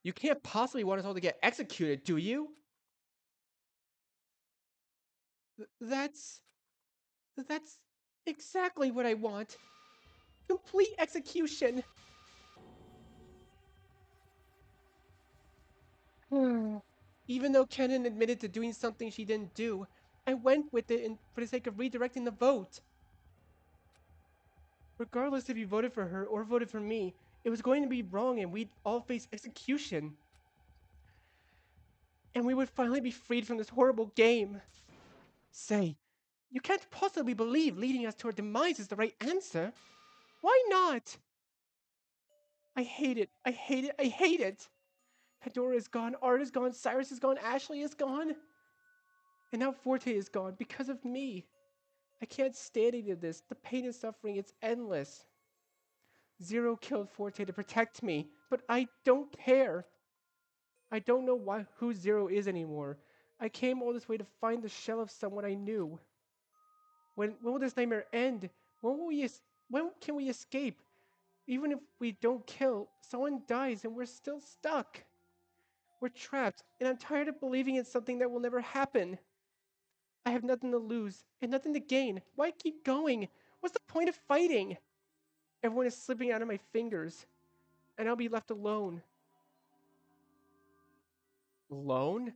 You can't possibly want us all to get executed, do you? That's that's exactly what I want. Complete execution. Even though Kenan admitted to doing something she didn't do, I went with it for the sake of redirecting the vote. Regardless if you voted for her or voted for me, it was going to be wrong and we'd all face execution. And we would finally be freed from this horrible game. Say, you can't possibly believe leading us to our demise is the right answer. Why not? I hate it. I hate it. I hate it. Pandora is gone. Art is gone. Cyrus is gone. Ashley is gone. And now Forte is gone because of me. I can't stand any of this. The pain and suffering, it's endless. Zero killed Forte to protect me, but I don't care. I don't know who Zero is anymore. I came all this way to find the shell of someone I knew. When will this nightmare end? When can we escape? Even if we don't kill, someone dies and we're still stuck. We're trapped, and I'm tired of believing in something that will never happen. I have nothing to lose and nothing to gain. Why keep going? What's the point of fighting? Everyone is slipping out of my fingers, and I'll be left alone. Alone?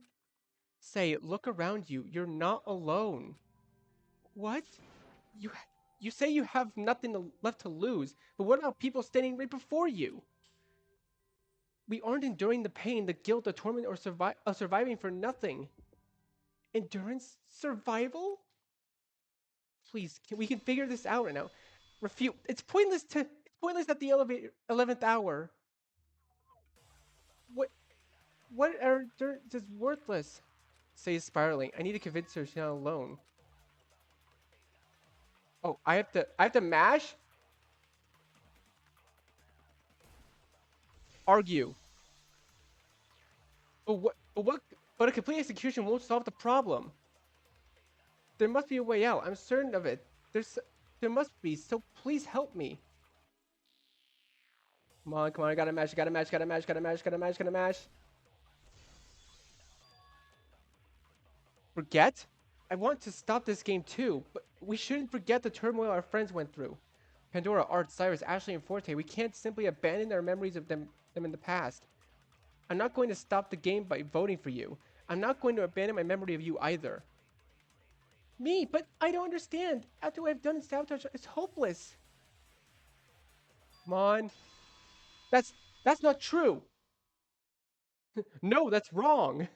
Say, look around you. You're not alone. What? You you say you have left to lose, but what about people standing right before you? We aren't enduring the pain, the guilt, the torment, or surviving for nothing. Endurance? Survival? Please, we can figure this out right now. Refute. It's pointless at the 11th hour. What what are they're just worthless. Say spiraling. I need to convince her she's not alone. Oh, I have to mash? Argue. But a complete execution won't solve the problem. There must be a way out. I'm certain of it. There must be, so please help me. Come on, I gotta mash, gotta mash, gotta mash, gotta mash, gotta mash, gotta mash. Forget? I want to stop this game too, but we shouldn't forget the turmoil our friends went through. Pandora, Art, Cyrus, Ashley, and Forte, we can't simply abandon our memories of them in the past. I'm not going to stop the game by voting for you. I'm not going to abandon my memory of you either. Me, but I don't understand. After what I've done in Sabotage, it's hopeless. Come on. That's that's not true. No, that's wrong.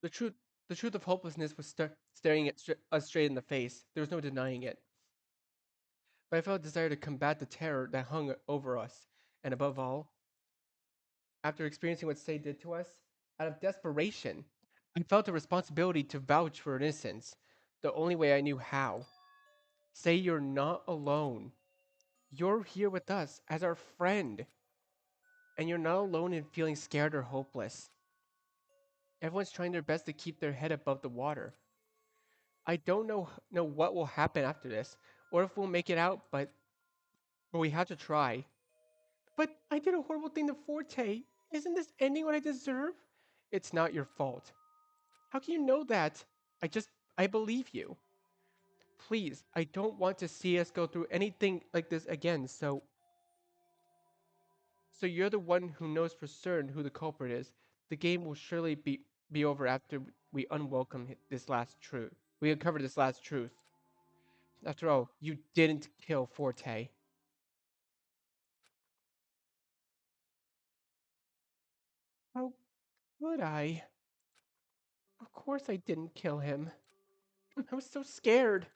The truth the truth of hopelessness was staring us straight in the face. There was no denying it. But I felt a desire to combat the terror that hung over us. And above all, after experiencing what Say did to us, out of desperation, I felt a responsibility to vouch for her innocence, the only way I knew how. Say you're not alone. You're here with us as our friend. And you're not alone in feeling scared or hopeless. Everyone's trying their best to keep their head above the water. I don't know what will happen after this, or if we'll make it out, but we have to try. But I did a horrible thing to Forte. Isn't this ending what I deserve? It's not your fault. How can you know that? I believe you. Please, I don't want to see us go through anything like this again, so you're the one who knows for certain who the culprit is. The game will surely be over after we unwelcome this last truth. We uncover this last truth. After all, you didn't kill Forte. How could I? Of course I didn't kill him. I was so scared.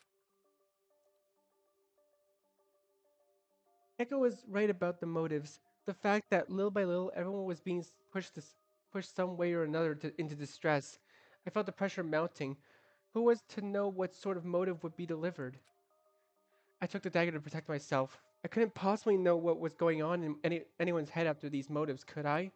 Echo was right about the motives. The fact that little by little everyone was being pushed some way or another into distress. I felt the pressure mounting. Who was to know what sort of motive would be delivered? I took the dagger to protect myself. I couldn't possibly know what was going on in anyone's head after these motives, could I?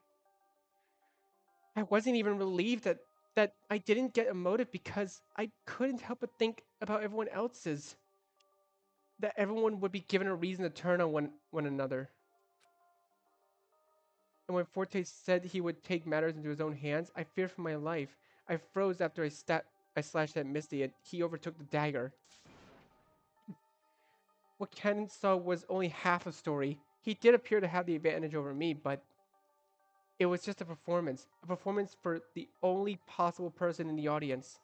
I wasn't even relieved that I didn't get a motive because I couldn't help but think about everyone else's. that everyone would be given a reason to turn on one another. And when Forte said he would take matters into his own hands, I feared for my life. I froze after I slashed at Misty and he overtook the dagger. What Cannon saw was only half a story. He did appear to have the advantage over me, but it was just a performance for the only possible person in the audience.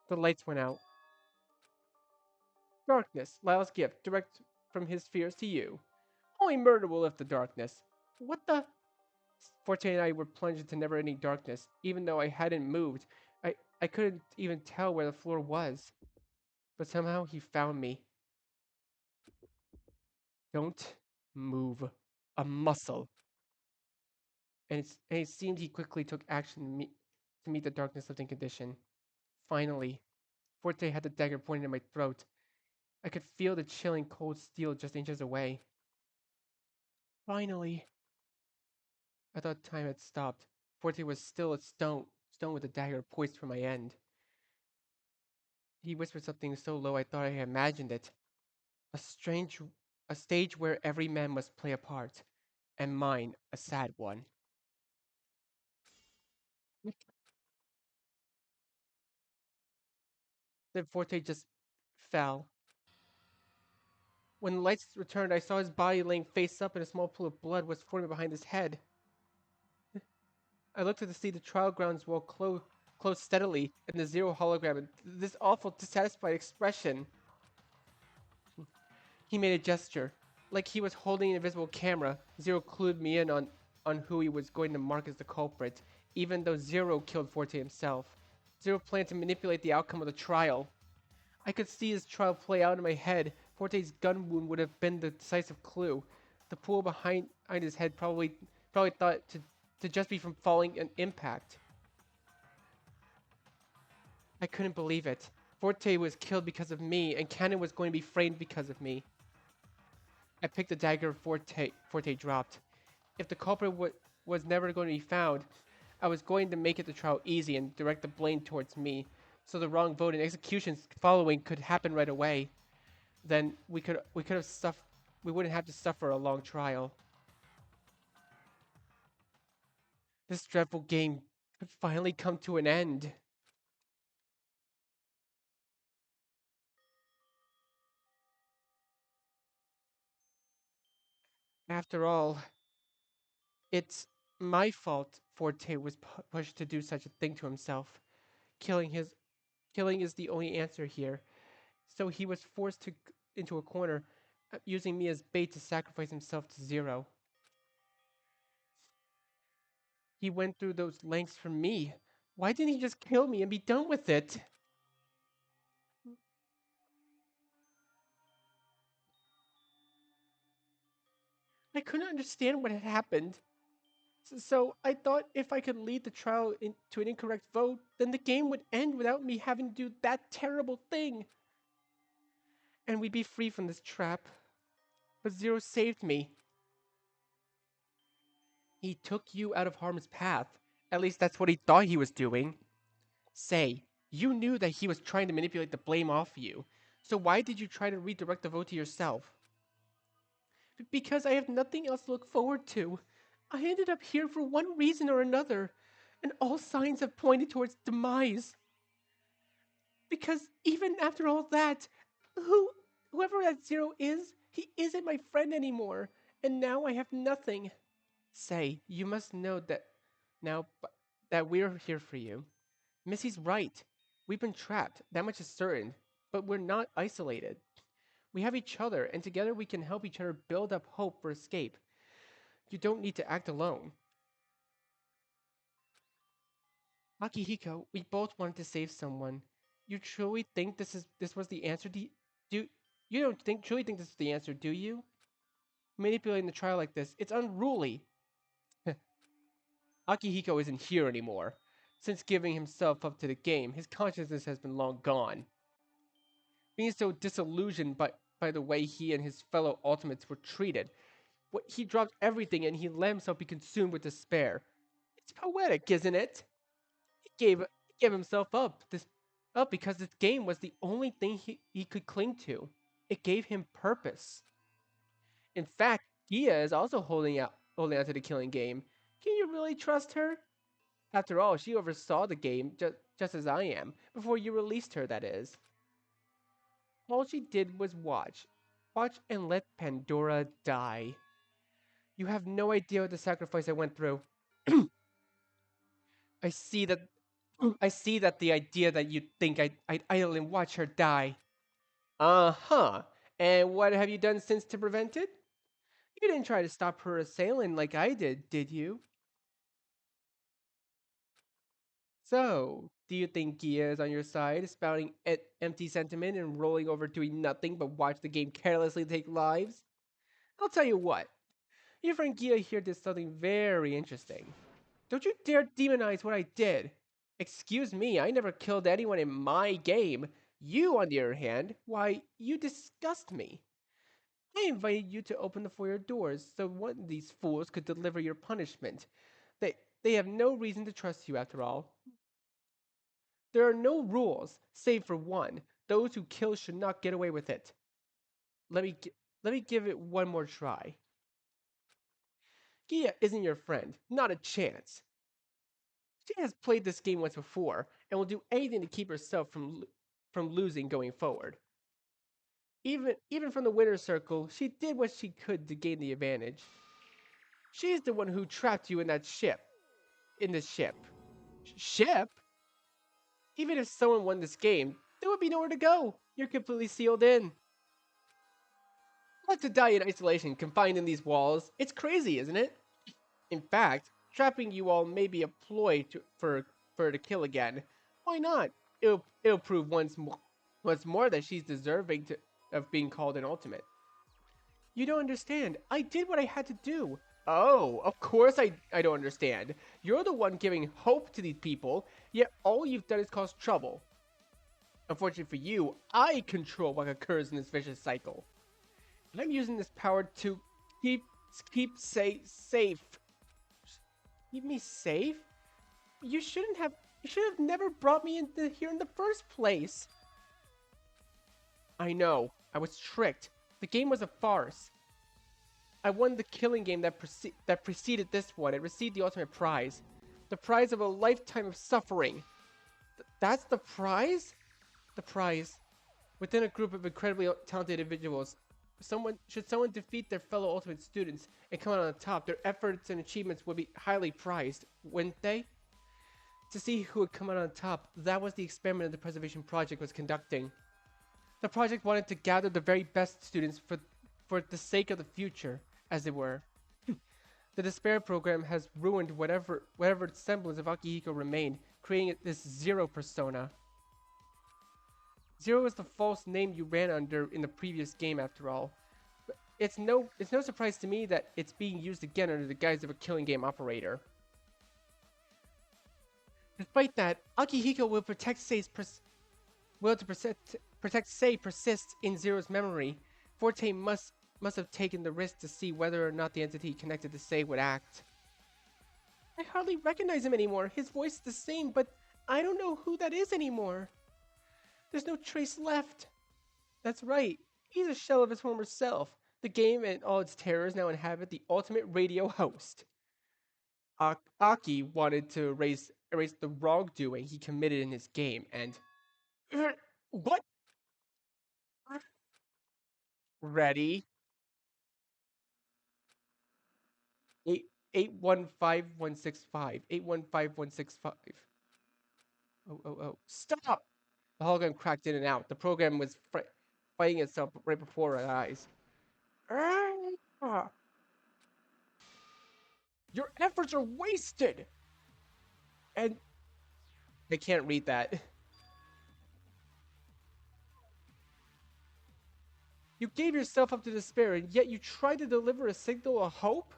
The lights went out. Darkness, Lyle's gift, direct from his fears to you. Only murder will lift the darkness. What the? Forte and I were plunged into never-ending darkness. Even though I hadn't moved, I couldn't even tell where the floor was. But somehow he found me. Don't move a muscle. And it seemed he quickly took action to meet the darkness lifting condition. Finally, Forte had the dagger pointed at my throat. I could feel the chilling cold steel just inches away. Finally, I thought time had stopped. Forte was still a stone with a dagger poised for my end. He whispered something so low I thought I had imagined it. A strange, a stage where every man must play a part, and mine a sad one. Then Forte just fell. When the lights returned, I saw his body laying face up and a small pool of blood was forming behind his head. I looked to see the trial grounds wall close steadily and the zero hologram and this awful dissatisfied expression. He made a gesture, like he was holding an invisible camera. Zero clued me in on who he was going to mark as the culprit, even though Zero killed Forte himself. Zero planned to manipulate the outcome of the trial. I could see his trial play out in my head. Forte's gun wound would have been the decisive clue. The pool behind his head probably thought to just be from falling an impact. I couldn't believe it. Forte was killed because of me, and Cannon was going to be framed because of me. I picked the dagger Forte dropped. If the culprit was never going to be found, I was going to make it the trial easy and direct the blame towards me, so the wrong vote and executions following could happen right away. Then we wouldn't have to suffer a long trial. This dreadful game could finally come to an end. After all, it's my fault Forte was pushed to do such a thing to himself. Killing his killing is the only answer here. So he was forced into a corner, using me as bait to sacrifice himself to Zero. He went through those lengths for me. Why didn't he just kill me and be done with it? I couldn't understand what had happened. So I thought if I could lead the trial to an incorrect vote, then the game would end without me having to do that terrible thing. And we'd be free from this trap. But Zero saved me. He took you out of harm's path. At least that's what he thought he was doing. Say, you knew that he was trying to manipulate the blame off you. So why did you try to redirect the vote to yourself? Because I have nothing else to look forward to. I ended up here for one reason or another, and all signs have pointed towards demise. Because even after all that, whoever that Zero is, he isn't my friend anymore, and now I have nothing. Say, you must know that now that we're here for you. Missy's right. We've been trapped, that much is certain, but we're not isolated. We have each other, and together we can help each other build up hope for escape. You don't need to act alone. Akihiko, we both wanted to save someone. You truly think this was the answer? Do you don't truly think this is the answer, do you? Manipulating the trial like this, it's unruly. Akihiko isn't here anymore. Since giving himself up to the game, his consciousness has been long gone. Being so disillusioned by the way he and his fellow ultimates were treated, He dropped everything and he let himself be consumed with despair. It's poetic, isn't it? He gave himself up because this game was the only thing he could cling to. It gave him purpose. In fact, Gia is also holding out to the killing game. Can you really trust her? After all, she oversaw the game just as I am, before you released her, that is. All she did was watch. Watch and let Pandora die. You have no idea what the sacrifice I went through. I see that I see that the idea that you think I'd idle and watch her die. Uh-huh. And what have you done since to prevent it? You didn't try to stop her assailant like I did you? So, do you think Gia is on your side, spouting empty sentiment and rolling over doing nothing but watch the game carelessly take lives? I'll tell you what, your friend Gia here did something very interesting. Don't you dare demonize what I did! Excuse me, I never killed anyone in my game. You, on the other hand, why, you disgust me. I invited you to open the foyer doors so one of these fools could deliver your punishment. They have no reason to trust you after all. There are no rules, save for one. Those who kill should not get away with it. Let me let me give it one more try. Gia isn't your friend, not a chance. She has played this game once before and will do anything to keep herself from losing going forward. Even from the winner's circle, she did what she could to gain the advantage. She's the one who trapped you in that ship. In this ship. Ship? Even if someone won this game, there would be nowhere to go. You're completely sealed in. Like to die in isolation, confined in these walls. It's crazy, isn't it? In fact, trapping you all may be a ploy for her to kill again. Why not? It'll prove once more that she's deserving of being called an ultimate. You don't understand. I did what I had to do. Oh, of course I don't understand. You're the one giving hope to these people, yet all you've done is cause trouble. Unfortunately for you, I control what occurs in this vicious cycle. And I'm using this power to keep safe. Keep me safe? You should have never brought me here in the first place. I know. I was tricked. The game was a farce. I won the killing game that preceded this one. It received the ultimate prize. The prize of a lifetime of suffering. That's the prize? The prize. Within a group of incredibly talented individuals, should someone defeat their fellow ultimate students and come out on top, their efforts and achievements would be highly prized, wouldn't they? To see who would come out on top, that was the experiment the Preservation Project was conducting. The project wanted to gather the very best students for the sake of the future, as it were. The Despair program has ruined whatever semblance of Akihiko remained, creating this Zero persona. Zero is the false name you ran under in the previous game, after all. But it's no surprise to me that it's being used again under the guise of a killing game operator. Despite that, Akihiko will protect Sei's protect Sei persists in Zero's memory. Forte must have taken the risk to see whether or not the entity connected to Sei would act. I hardly recognize him anymore. His voice is the same, but I don't know who that is anymore. There's no trace left. That's right. He's a shell of his former self. The game and all its terrors now inhabit the ultimate radio host. Aki wanted to erase the wrongdoing he committed in his game, and... What? Ready? 815165. 815165. Oh. Stop! The hologram cracked in and out. The program was fighting itself right before our eyes. Your efforts are wasted! And I can't read that. You gave yourself up to despair, and yet you tried to deliver a signal of hope?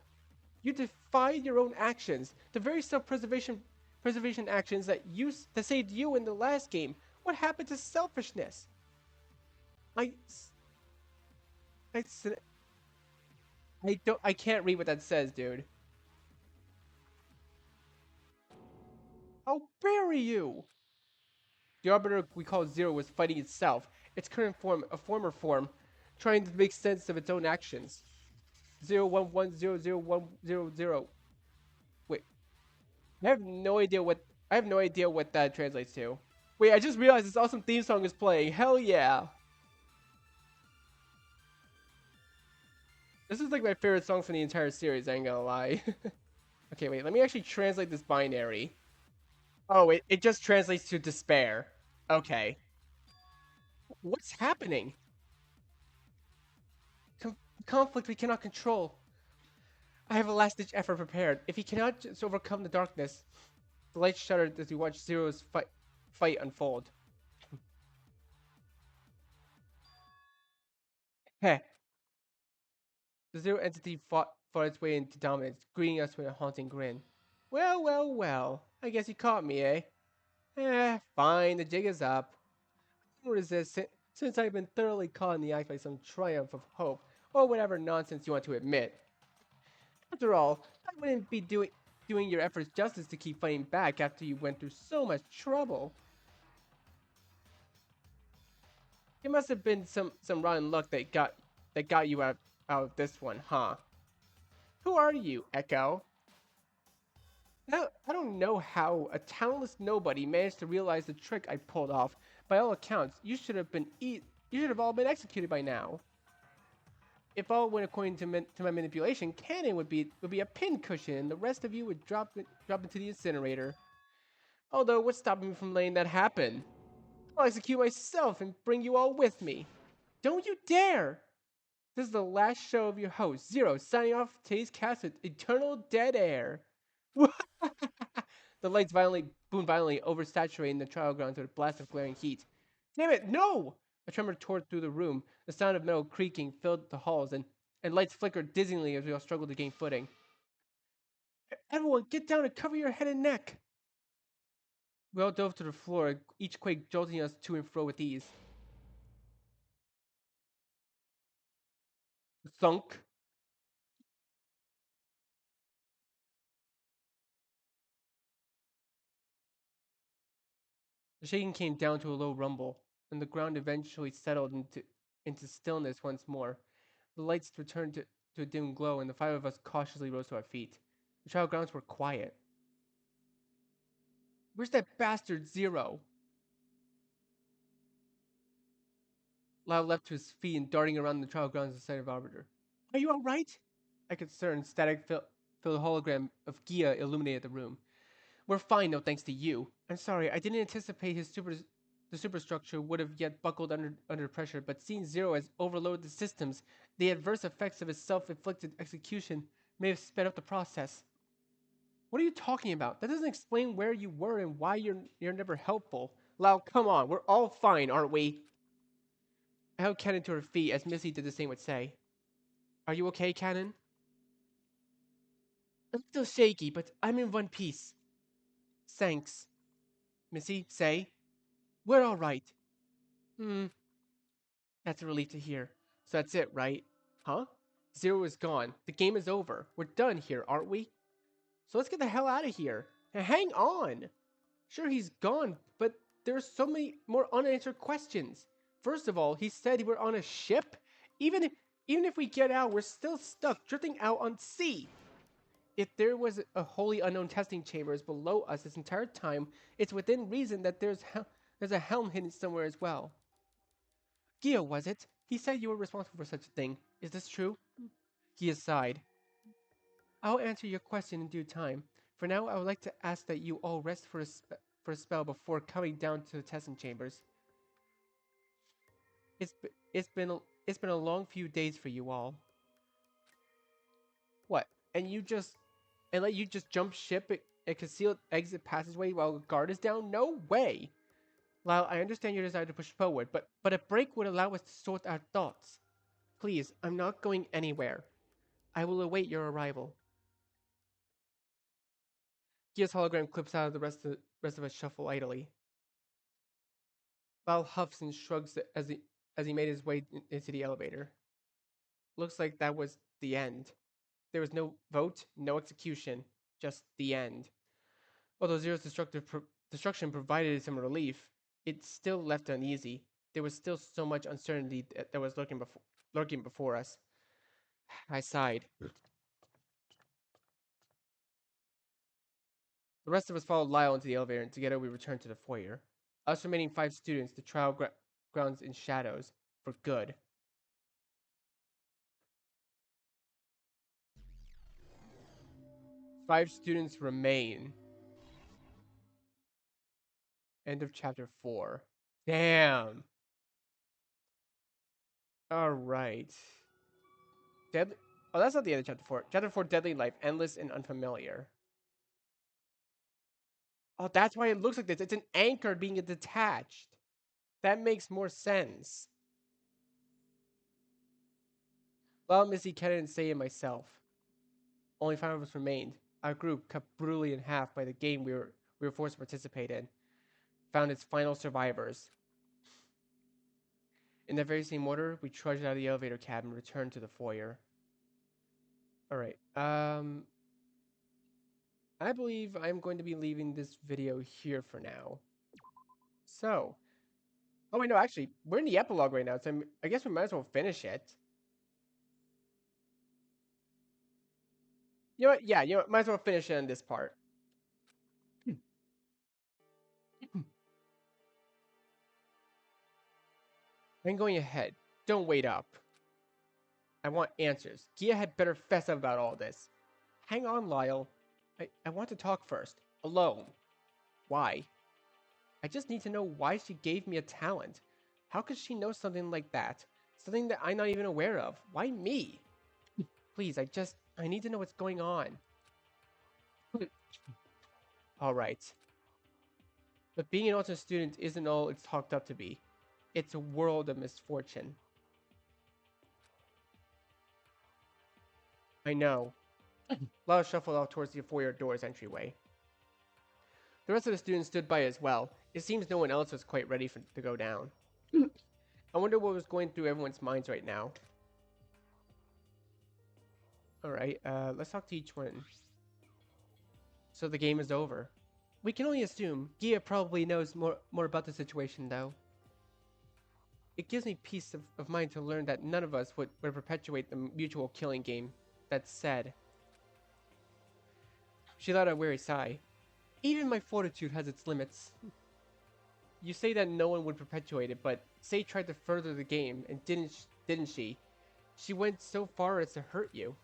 You defied your own actions, the very self-preservation actions that saved you in the last game. What happened to selfishness? I I can't read what that says, dude. I'll bury you! The arbiter we call Zero was fighting itself, its current form, a former form, trying to make sense of its own actions. 011001000. Wait, I have no idea what that translates to. Wait, I just realized this awesome theme song is playing. Hell yeah! This is like my favorite song from the entire series, I ain't gonna lie. Okay, wait, let me actually translate this binary. Oh, it just translates to despair. Okay. What's happening? Com- Conflict we cannot control. I have a last-ditch effort prepared. If he cannot just overcome the darkness, the lights shuddered as we watched Zero's fight unfold. Heh. The Zero entity fought its way into dominance, greeting us with a haunting grin. Well, well, well. I guess you caught me, eh? Fine. The jig is up. I won't resist since I've been thoroughly caught in the act by some triumph of hope, or whatever nonsense you want to admit. After all, I wouldn't be doing your efforts justice to keep fighting back after you went through so much trouble. It must have been some rotten luck that got you out of this one, huh? Who are you, Echo? I don't know how a talentless nobody managed to realize the trick I pulled off. By all accounts, you should have all been executed by now. If all went according to my manipulation, Cannon would be a pincushion, and the rest of you would drop into the incinerator. Although, what's stopping me from letting that happen? I'll execute myself and bring you all with me. Don't you dare! This is the last show of your host, Zero, signing off today's cast with Eternal Dead Air. The lights boomed violently, oversaturating the trial grounds with a blast of glaring heat. Damn it, no! A tremor tore through the room. The sound of metal creaking filled the halls, and lights flickered dizzyingly as we all struggled to gain footing. Everyone, get down and cover your head and neck! We all dove to the floor, each quake jolting us to and fro with ease. Thunk. The shaking came down to a low rumble, and the ground eventually settled into stillness once more. The lights returned to a dim glow, and the five of us cautiously rose to our feet. The trial grounds were quiet. Where's that bastard Zero? Lau leapt to his feet and darting around the trial grounds at the sight of Arbiter. Are you alright? A concerned, filled hologram of Gia illuminated the room. We're fine, no thanks to you. I'm sorry, I didn't anticipate the superstructure would have yet buckled under pressure, but seeing Zero has overloaded the systems, the adverse effects of his self-inflicted execution may have sped up the process. What are you talking about? That doesn't explain where you were and why you're never helpful. Lau, come on, we're all fine, aren't we? I held Cannon to her feet as Missy did the same with Say. Are you okay, Cannon? I'm still shaky, but I'm in one piece. Thanks. Missy, Say. We're all right. Hmm, that's a relief to hear. So that's it, right? Huh? Zero is gone. The game is over. We're done here, aren't we? So let's get the hell out of here. And hang on! Sure, he's gone, but there's so many more unanswered questions. First of all, he said we're on a ship? Even if we get out, we're still stuck, drifting out on sea. If there was a wholly unknown testing chambers below us this entire time, it's within reason that there's a helm hidden somewhere as well. Gio, was it? He said you were responsible for such a thing. Is this true? He sighed. I'll answer your question in due time. For now, I would like to ask that you all rest for a spell before coming down to the testing chambers. It's been a long few days for you all. What? And let you just jump ship a concealed exit passageway while a guard is down? No way! Lyle, I understand your desire to push forward, but a break would allow us to sort our thoughts. Please, I'm not going anywhere. I will await your arrival. Gia's hologram clips out of the rest of us shuffle idly. Lyle huffs and shrugs as he made his way into the elevator. Looks like that was the end. There was no vote, no execution, just the end. Although Zero's destruction provided some relief, it still left uneasy. There was still so much uncertainty that was lurking before us. I sighed. The rest of us followed Lyle into the elevator, and together we returned to the foyer. Us remaining 5 students, the trial grounds in shadows, for good. 5 students remain. End of chapter 4. Damn. All right. Deadly. Oh, that's not the end of chapter 4. Chapter 4, Deadly Life, Endless and Unfamiliar. Oh, that's why it looks like this. It's an anchor being detached. That makes more sense. Well, Missy, Kenan, and Say and myself. Only 5 of us remained. Our group, cut brutally in half by the game we were forced to participate in, found its final survivors. In that very same order, we trudged out of the elevator cab and returned to the foyer. All right. I believe I'm going to be leaving this video here for now. So, oh wait, no, actually, we're in the epilogue right now, so I guess we might as well finish it. You know what? Yeah, you know what? Might as well finish it in this part. I'm going ahead. Don't wait up. I want answers. Gia had better fess up about all this. Hang on, Lyle. I want to talk first. Alone. Why? I just need to know why she gave me a talent. How could she know something like that? Something that I'm not even aware of. Why me? Please, I need to know what's going on. Alright. But being an alternate student isn't all it's talked up to be. It's a world of misfortune. I know. Lyle shuffled off towards the foyer door's entryway. The rest of the students stood by as well. It seems no one else was quite ready to go down. I wonder what was going through everyone's minds right now. Alright, let's talk to each one. So the game is over. We can only assume. Gia probably knows more about the situation, though. It gives me peace of mind to learn that none of us would perpetuate the mutual killing game. That said, she let out a weary sigh. Even my fortitude has its limits. You say that no one would perpetuate it, but Sei tried to further the game, and didn't she? She went so far as to hurt you.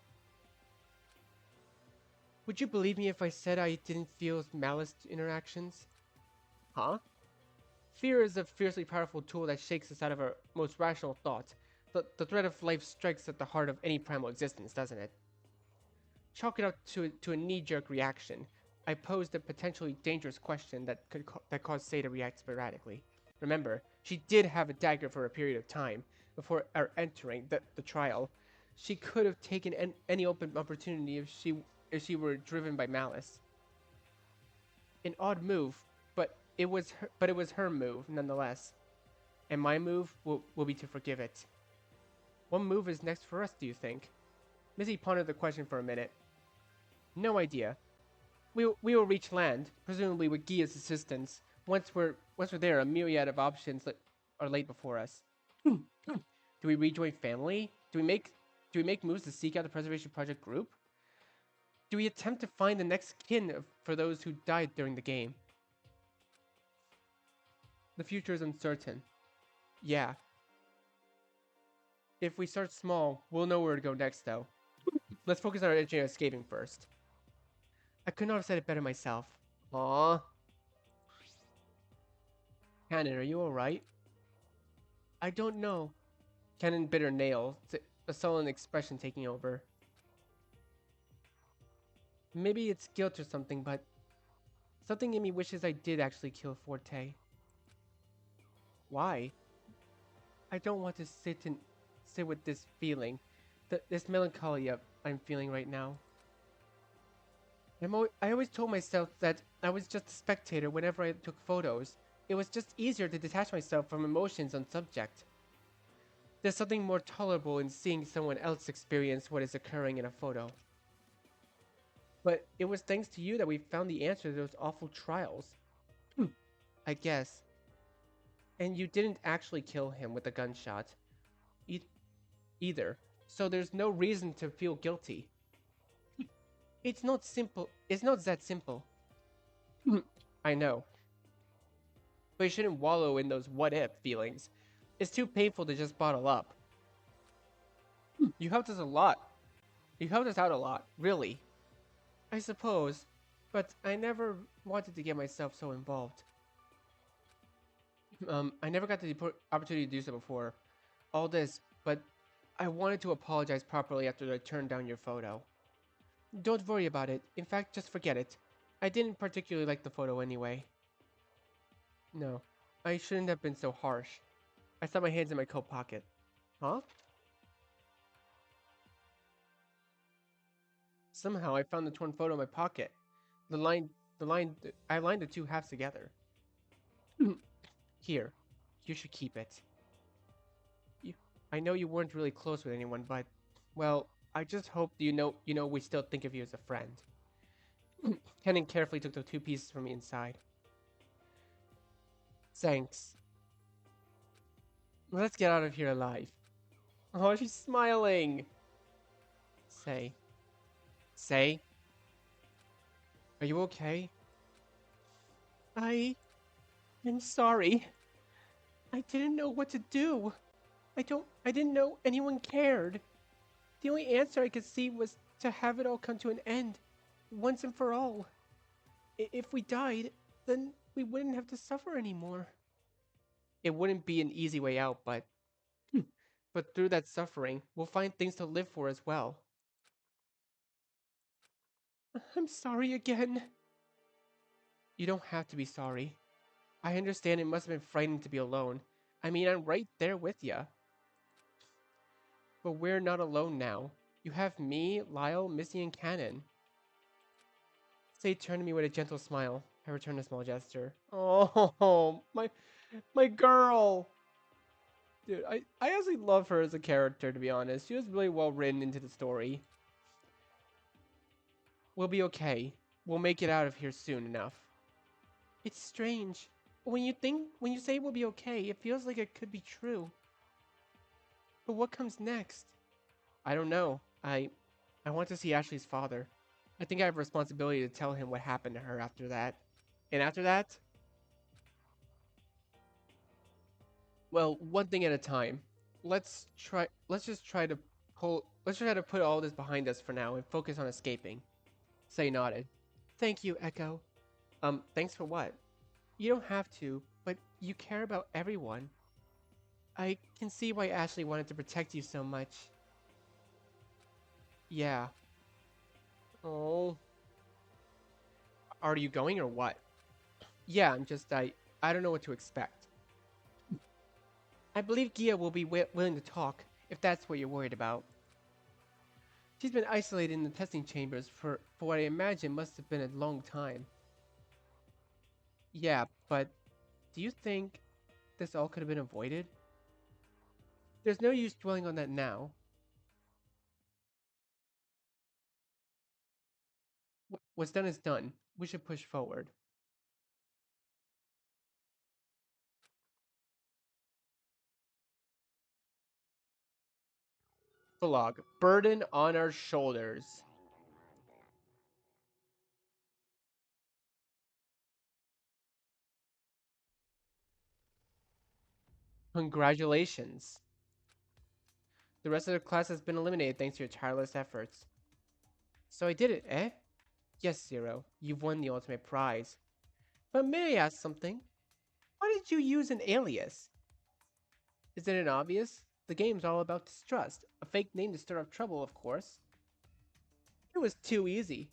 Would you believe me if I said I didn't feel malice interactions? Huh? Fear is a fiercely powerful tool that shakes us out of our most rational thoughts. The threat of life strikes at the heart of any primal existence, doesn't it? Chalk it up to a knee-jerk reaction. I posed a potentially dangerous question that caused Sei to react sporadically. Remember, she did have a dagger for a period of time before our entering the trial. She could have taken any open opportunity if she were driven by malice. An odd move, but it was her move nonetheless. And my move will be to forgive it. What move is next for us, do you think? Missy pondered the question for a minute. No idea. We will reach land, presumably with Gia's assistance. Once we're there, a myriad of options are laid before us. Do we rejoin family? Do we make moves to seek out the Preservation Project group? Do we attempt to find the next kin for those who died during the game? The future is uncertain. Yeah. If we start small, we'll know where to go next, though. Let's focus on our energy escaping first. I could not have said it better myself. Aww. Cannon, are you alright? I don't know. Cannon bit her nail, a sullen expression taking over. Maybe it's guilt or something, but something in me wishes I did actually kill Forte. Why? I don't want to sit with this feeling, this melancholy I'm feeling right now. I always told myself that I was just a spectator whenever I took photos. It was just easier to detach myself from emotions on subject. There's something more tolerable in seeing someone else experience what is occurring in a photo. But it was thanks to you that we found the answer to those awful trials. I guess. And you didn't actually kill him with a gunshot. E- either. So there's no reason to feel guilty. It's not simple. It's not that simple. I know. But you shouldn't wallow in those what if feelings. It's too painful to just bottle up. You helped us a lot. You helped us out a lot, really. I suppose. But I never wanted to get myself so involved. I never got the opportunity to do so before. All this, but I wanted to apologize properly after I turned down your photo. Don't worry about it. In fact, just forget it. I didn't particularly like the photo anyway. No, I shouldn't have been so harsh. I stuck my hands in my coat pocket. Huh? Somehow I found the torn photo in my pocket. I lined the two halves together. Here, you should keep it. You, I know you weren't really close with anyone, but, well, I just hope you know we still think of you as a friend. Kenan carefully took the two pieces from the inside. Thanks. Let's get out of here alive. Oh, she's smiling. Say. Say? Are you okay? I am sorry. I didn't know what to do. I didn't know anyone cared. The only answer I could see was to have it all come to an end, once and for all. If we died, then we wouldn't have to suffer anymore. It wouldn't be an easy way out, but through that suffering, we'll find things to live for as well. I'm sorry again. You don't have to be sorry. I understand it must have been frightening to be alone. I mean, I'm right there with ya. But we're not alone now. You have me, Lyle, Missy, and Cannon. Say turned to me with a gentle smile. I returned a small gesture. Oh, my girl. Dude, I actually love her as a character, to be honest. She was really well written into the story. We'll be okay. We'll make it out of here soon enough. It's strange. When you say we'll be okay, it feels like it could be true. But what comes next? I don't know. I want to see Ashley's father. I think I have a responsibility to tell him what happened to her after that. And after that, well, one thing at a time. Let's just try to let's try to put all this behind us for now and focus on escaping. Say nodded. Thank you, Echo. Thanks for what? You don't have to, but you care about everyone. I can see why Ashley wanted to protect you so much. Yeah. Oh. Are you going or what? Yeah, I don't know what to expect. I believe Gia will be willing to talk, if that's what you're worried about. She's been isolated in the testing chambers for what I imagine must have been a long time. Yeah, but do you think this all could have been avoided? There's no use dwelling on that now. What's done is done. We should push forward. Epilogue. Burden on our shoulders. Congratulations. The rest of the class has been eliminated thanks to your tireless efforts. So I did it, eh? Yes, Zero. You've won the ultimate prize. But may I ask something? Why did you use an alias? Isn't it obvious? The game's all about distrust. A fake name to stir up trouble, of course. It was too easy.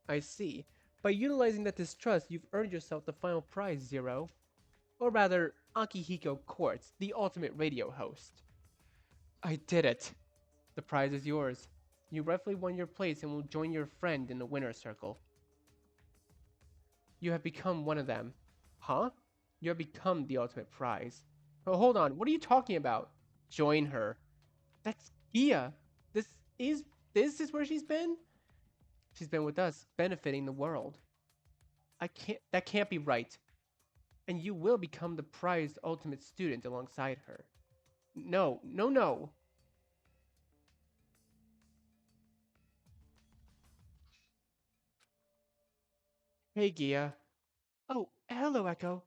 I see. By utilizing that distrust, you've earned yourself the final prize, Zero. Or rather, Akihiko Quartz, the ultimate radio host. I did it. The prize is yours. You rightfully won your place and will join your friend in the winner's circle. You have become one of them. Huh? You have become the ultimate prize. Oh, hold on. What are you talking about? Join her. That's Gia. This is this is where she's been? She's been with us, benefiting the world. I can't that can't be right. And you will become the prized ultimate student alongside her. No, no, no. Hey, Gia. Oh, hello, Echo.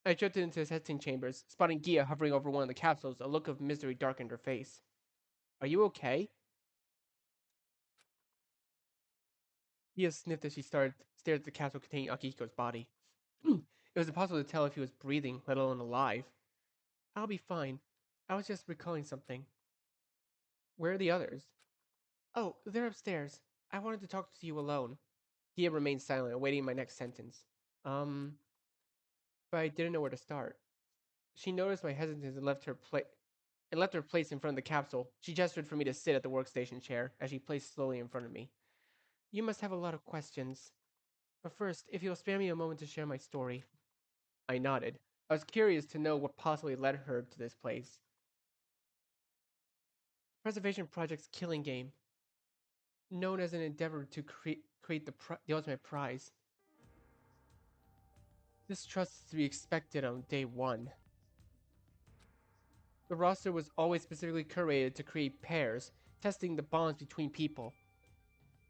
I drifted into the testing chambers, spotting Gia hovering over one of the capsules. A look of misery darkened her face. Are you okay? Gia sniffed as she stared at the capsule containing Akihiko's body. It was impossible to tell if he was breathing, let alone alive. I'll be fine. I was just recalling something. Where are the others? Oh, they're upstairs. I wanted to talk to you alone. Gia remained silent, awaiting my next sentence. Um, but I didn't know where to start. She noticed my hesitance and left her place in front of the capsule. She gestured for me to sit at the workstation chair as she placed slowly in front of me. You must have a lot of questions. But first, if you'll spare me a moment to share my story. I nodded. I was curious to know what possibly led her to this place. Preservation Project's killing game, known as an endeavor to create the ultimate prize. This trust is to be expected on day one. The roster was always specifically curated to create pairs, testing the bonds between people.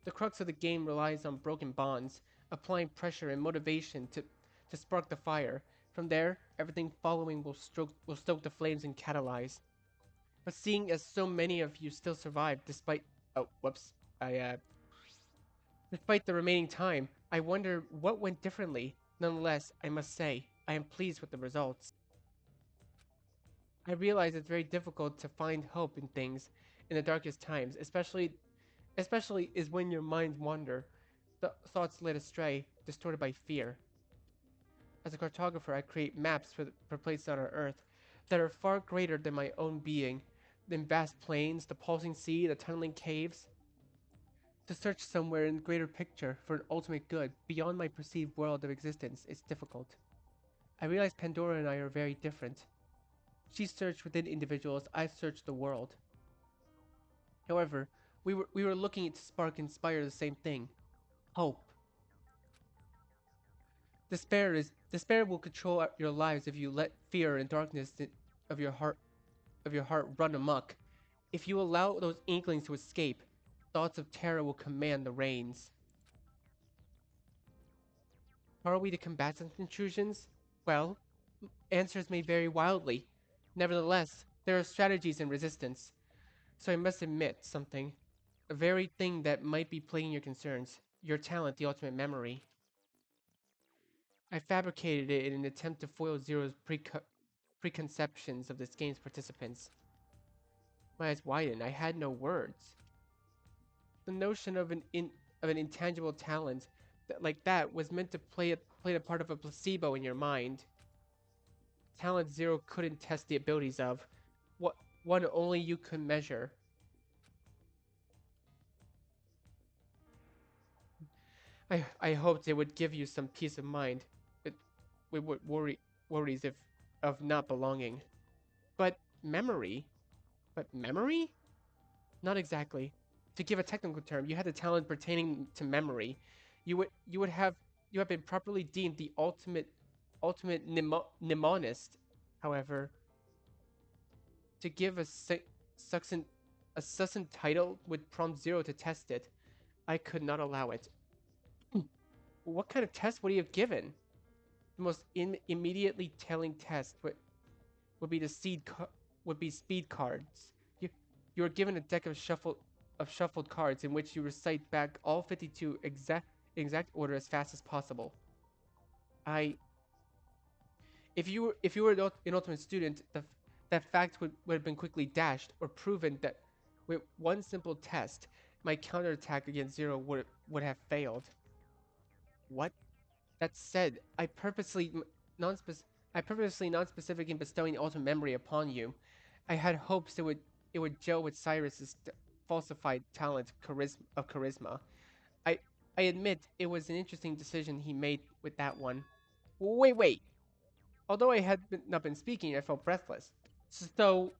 The crux of the game relies on broken bonds, applying pressure and motivation to spark the fire. From there, everything following will stoke the flames and catalyze. But seeing as so many of you still survived despite oh whoops, I despite the remaining time, I wonder what went differently. Nonetheless, I must say, I am pleased with the results. I realize it's very difficult to find hope in things in the darkest times, especially is when your minds wander, the thoughts led astray, distorted by fear. As a cartographer, I create maps for places on our Earth that are far greater than my own being, than vast plains, the pulsing sea, the tunneling caves. To search somewhere in the greater picture for an ultimate good beyond my perceived world of existence is difficult. I realize Pandora and I are very different. She searched within individuals, I searched the world. However, we were looking to spark and inspire the same thing. Hope. Despair will control your lives if you let fear and darkness of your heart of your heart run amok. If you allow those inklings to escape, thoughts of terror will command the reins. How are we to combat such intrusions? Well, answers may vary wildly. Nevertheless, there are strategies in resistance. So I must admit something. A very thing that might be plaguing your concerns. Your talent, the ultimate memory. I fabricated it in an attempt to foil Zero's preconceptions of this game's participants. My eyes widened. I had no words. The notion of an intangible talent like that was meant to play the part of a placebo in your mind. Talent Zero couldn't test the abilities of. What one only you could measure. I hoped it would give you some peace of mind. It we would worries if of not belonging. But memory? But memory? Not exactly. To give a technical term, you had the talent pertaining to memory. You would have you have been properly deemed the ultimate mnemonist. However, to give succinct a succinct title would prompt Zero to test it. I could not allow it. What kind of test would he have given? The most immediately telling test would be would be speed cards. You you are given a deck of shuffled cards in which you recite back all 52 exact order as fast as possible. I if you were an ultimate student, that fact would have been quickly dashed or proven that with one simple test, my counterattack against Zero would have failed. What? That said, non I purposely non-specific in bestowing the ultimate memory upon you. I had hopes it would gel with Cyrus's falsified talent charisma. I I admit it was an interesting decision he made with that one. Wait. Although I had not been speaking, I felt breathless. So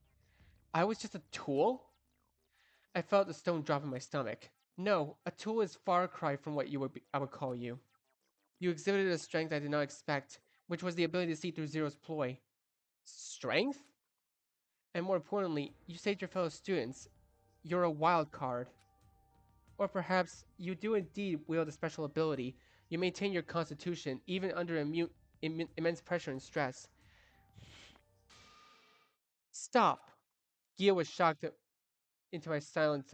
I was just a tool? I felt a stone drop in my stomach. No, a tool is far cry from what I would call you. You exhibited a strength I did not expect, which was the ability to see through Zero's ploy. Strength? And more importantly, you saved your fellow students. You're a wild card. Or perhaps you do indeed wield a special ability. You maintain your constitution even under immense pressure and stress. Stop! Gia was shocked into silence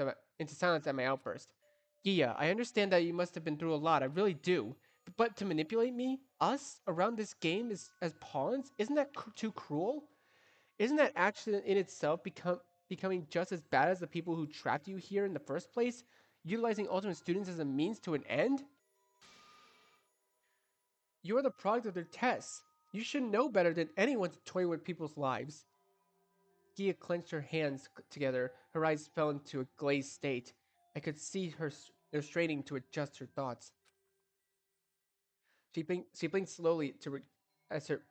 at my outburst. Gia, I understand that you must have been through a lot. I really do. But to manipulate me, us, around this game as pawns, isn't that too cruel? Isn't that action in itself becoming just as bad as the people who trapped you here in the first place, utilizing alternate students as a means to an end? You're the product of their tests. You should know better than anyone to toy with people's lives. Gia clenched her hands together. Her eyes fell into a glazed state. I could see her straining to adjust her thoughts. She blinked slowly as her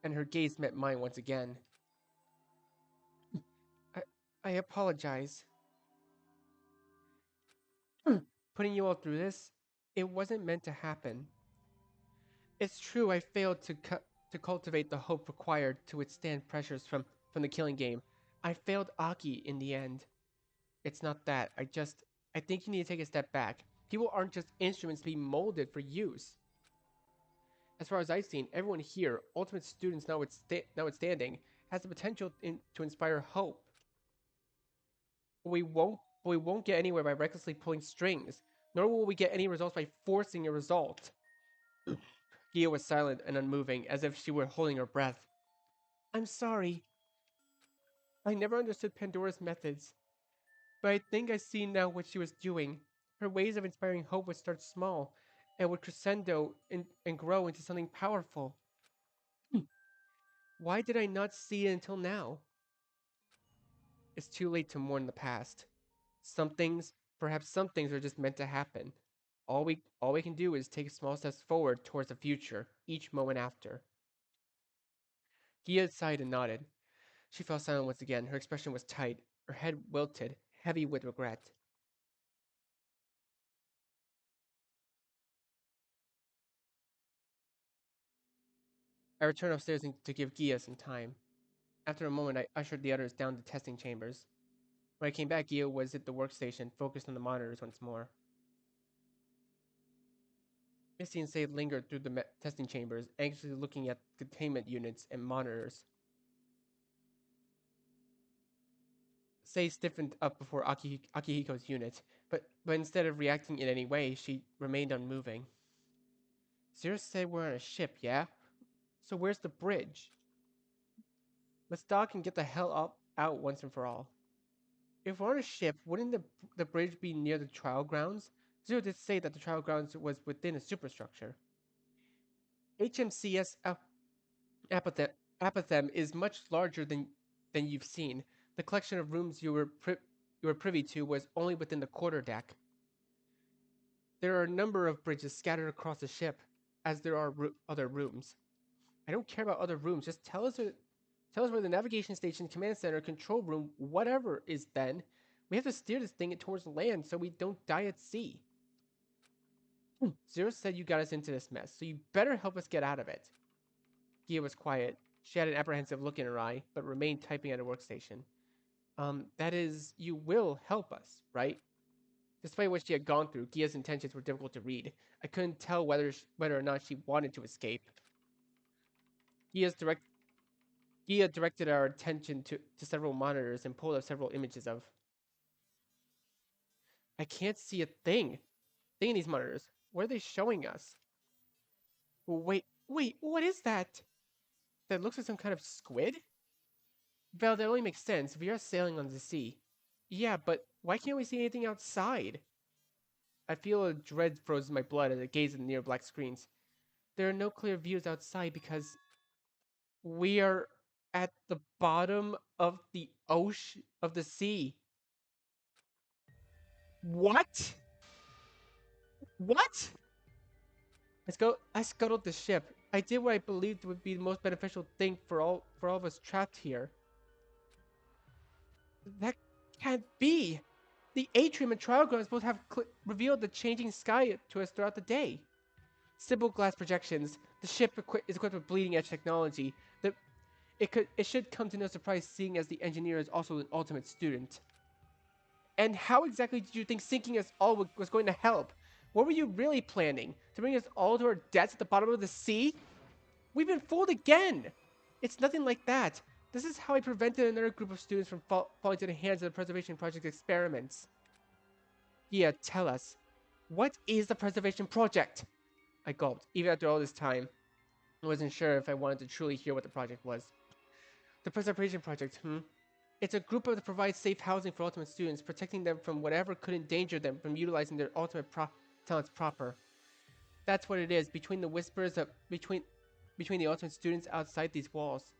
and her gaze met mine once again. I, I apologize. Putting you all through this, it wasn't meant to happen. It's true I failed to cultivate the hope required to withstand pressures from the killing game. I failed Aki in the end. It's not that. I think you need to take a step back. People aren't just instruments being molded for use. As far as I've seen, everyone here, ultimate students notwithstanding, has the potential to inspire hope. We won't get anywhere by recklessly pulling strings, nor will we get any results by forcing a result. Gia was silent and unmoving, as if she were holding her breath. I'm sorry. I never understood Pandora's methods, but I think I see now what she was doing. Her ways of inspiring hope would start small, and would crescendo and grow into something powerful. Why did I not see it until now? It's too late to mourn the past. Perhaps some things are just meant to happen. All we can do is take small steps forward towards the future, each moment after. Gia sighed and nodded. She fell silent once again. Her expression was tight, her head wilted, heavy with regret. I returned upstairs to give Gia some time. After a moment, I ushered the others down to testing chambers. When I came back, Gia was at the workstation, focused on the monitors once more. Misty and Sade lingered through the testing chambers, anxiously looking at containment units and monitors. Sade stiffened up before Akihiko's unit, but instead of reacting in any way, she remained unmoving. Zero said we're on a ship, yeah? So where's the bridge? Let's dock and get the hell out once and for all. If we're on a ship, wouldn't the bridge be near the trial grounds? Zero did say that the trial grounds was within a superstructure. HMCS Apothem, Apothem is much larger than you've seen. The collection of rooms you were privy to was only within the quarterdeck. There are a number of bridges scattered across the ship, as there are other rooms. I don't care about other rooms. Just tell us where the navigation station, command center, control room, whatever is. Then we have to steer this thing towards land so we don't die at sea. Zero said you got us into this mess, so you better help us get out of it. Gia was quiet. She had an apprehensive look in her eye, but remained typing at her workstation. That is, you will help us, right? Despite what she had gone through, Gia's intentions were difficult to read. I couldn't tell whether or not she wanted to escape. Gia's direct Gia directed our attention to several monitors and pulled up several images of. I can't see a thing in these monitors. What are they showing us? Wait, what is that? That looks like some kind of squid? Val, that only makes sense. We are sailing on the sea. Yeah, but why can't we see anything outside? I feel a dread froze in my blood as I gazed at the near black screens. There are no clear views outside because we are at the bottom of the ocean of the sea. What? What? I scuttled the ship. I did what I believed would be the most beneficial thing for all of us trapped here. That can't be. The atrium and trial grounds both have revealed the changing sky to us throughout the day. Simple glass projections. The ship is equipped with bleeding edge technology. It should come to no surprise, seeing as the engineer is also an ultimate student. And how exactly did you think sinking us all was going to help? What were you really planning? To bring us all to our deaths at the bottom of the sea? We've been fooled again! It's nothing like that. This is how I prevented another group of students from falling to the hands of the Preservation Project experiments. Yeah, tell us. What is the Preservation Project? I gulped. Even after all this time, I wasn't sure if I wanted to truly hear what the project was. The Preservation Project, It's a group that provides safe housing for ultimate students, protecting them from whatever could endanger them from utilizing their ultimate talents proper. That's what it is, between the whispers of between the ultimate students outside these walls.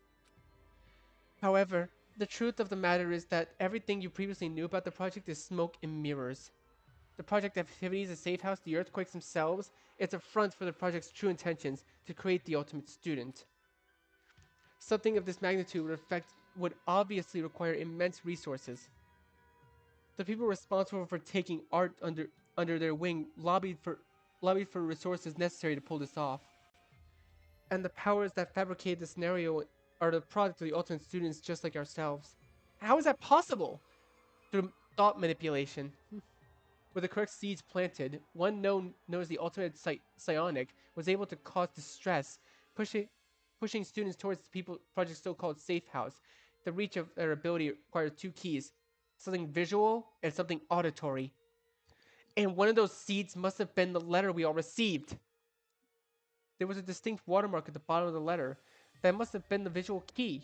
However, the truth of the matter is that everything you previously knew about the project is smoke and mirrors. The project activities, the safe house, the earthquakes themselves, it's a front for the project's true intentions to create the ultimate student. Something of this magnitude would obviously require immense resources. The people responsible for taking art under their wing lobbied for resources necessary to pull this off. And the powers that fabricated the scenario are the product of the ultimate students just like ourselves. How is that possible? Through thought manipulation. With the correct seeds planted, one known as the ultimate psionic was able to cause distress, pushing pushing students towards the people project's so-called safe house. The reach of their ability requires two keys: something visual and something auditory. And one of those seeds must have been the letter we all received. There was a distinct watermark at the bottom of the letter. That must have been the visual key.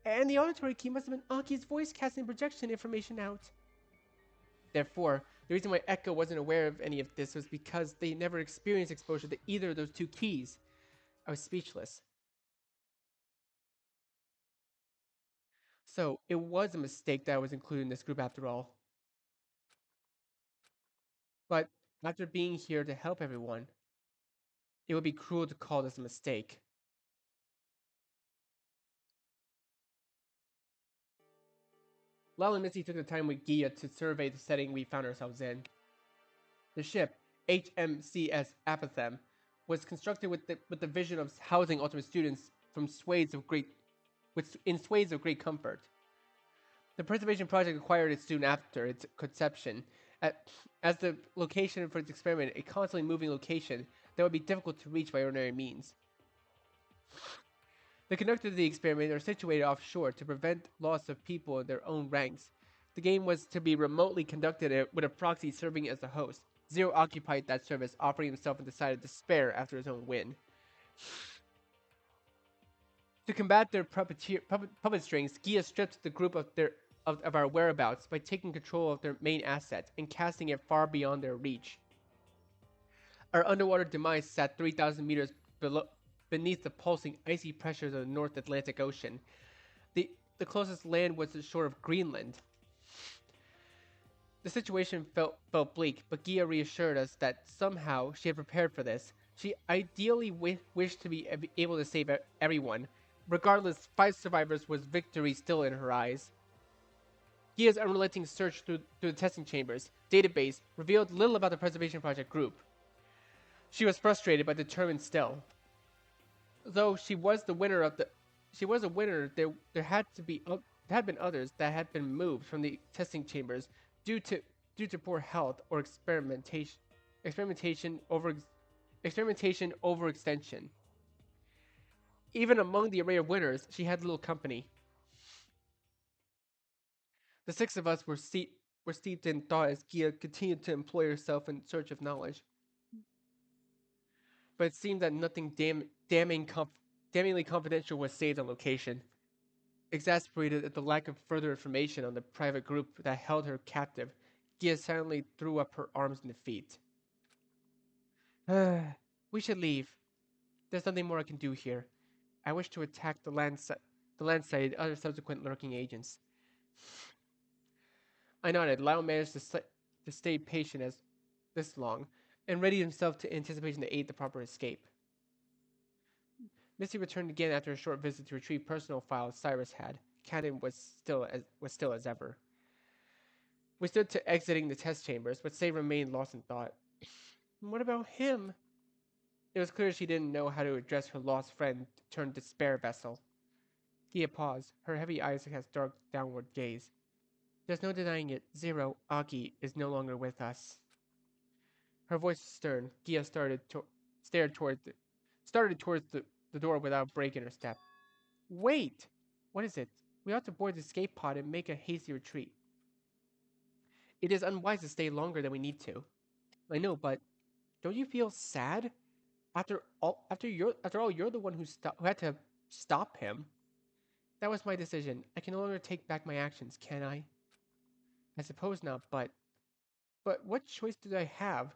And the auditory key must have been Aki's voice casting projection information out. Therefore, the reason why Echo wasn't aware of any of this was because they never experienced exposure to either of those two keys. I was speechless. So, it was a mistake that I was included in this group after all. But after being here to help everyone, it would be cruel to call this a mistake. Lal and Missy took the time with Gia to survey the setting we found ourselves in. The ship, HMCS Apathem, was constructed with the vision of housing ultimate students from in swathes of great comfort. The preservation project acquired it soon after its conception, as the location for its experiment, a constantly moving location that would be difficult to reach by ordinary means. The conductors of the experiment are situated offshore to prevent loss of people in their own ranks. The game was to be remotely conducted with a proxy serving as the host. Zero occupied that service, offering himself in decided despair after his own win. To combat their puppet strings, Gia stripped the group of our whereabouts by taking control of their main asset and casting it far beyond their reach. Our underwater demise sat 3,000 meters beneath the pulsing icy pressures of the North Atlantic Ocean. The closest land was the shore of Greenland. The situation felt bleak, but Gia reassured us that somehow she had prepared for this. She ideally wished to be able to save everyone. Regardless, 5 survivors was victory still in her eyes. Gia's unrelenting search through the testing chambers database revealed little about the Preservation Project group. She was frustrated but determined still. Though she was the winner of the, she was a winner. There had been others that had been moved from the testing chambers due to poor health or experimentation overextension. Even among the array of winners, she had little company. The 6 of us were steeped in thought as Gia continued to employ herself in search of knowledge. But it seemed that nothing damningly confidential was saved on location. Exasperated at the lack of further information on the private group that held her captive, Gia silently threw up her arms in defeat. We should leave. There's nothing more I can do here. I wish to attack the land site and other subsequent lurking agents. I nodded. Lau managed to stay patient as this long, and readied himself to anticipation to aid the proper escape. Missy returned again after a short visit to retrieve personal files Cyrus had. cannon was still as ever. We stood to exiting the test chambers, but Say remained lost in thought. What about him? It was clear she didn't know how to address her lost friend turned despair vessel. Gia paused. Her heavy eyes cast dark downward gaze. There's no denying it. Zero, Aki, is no longer with us. Her voice was stern. Gia stared started towards the door without breaking her step. Wait! What is it? We ought to board the escape pod and make a hasty retreat. It is unwise to stay longer than we need to. I know, but don't you feel sad? After all, you're the one who had to stop him. That was my decision. I can no longer take back my actions, can I? I suppose not, but what choice did I have?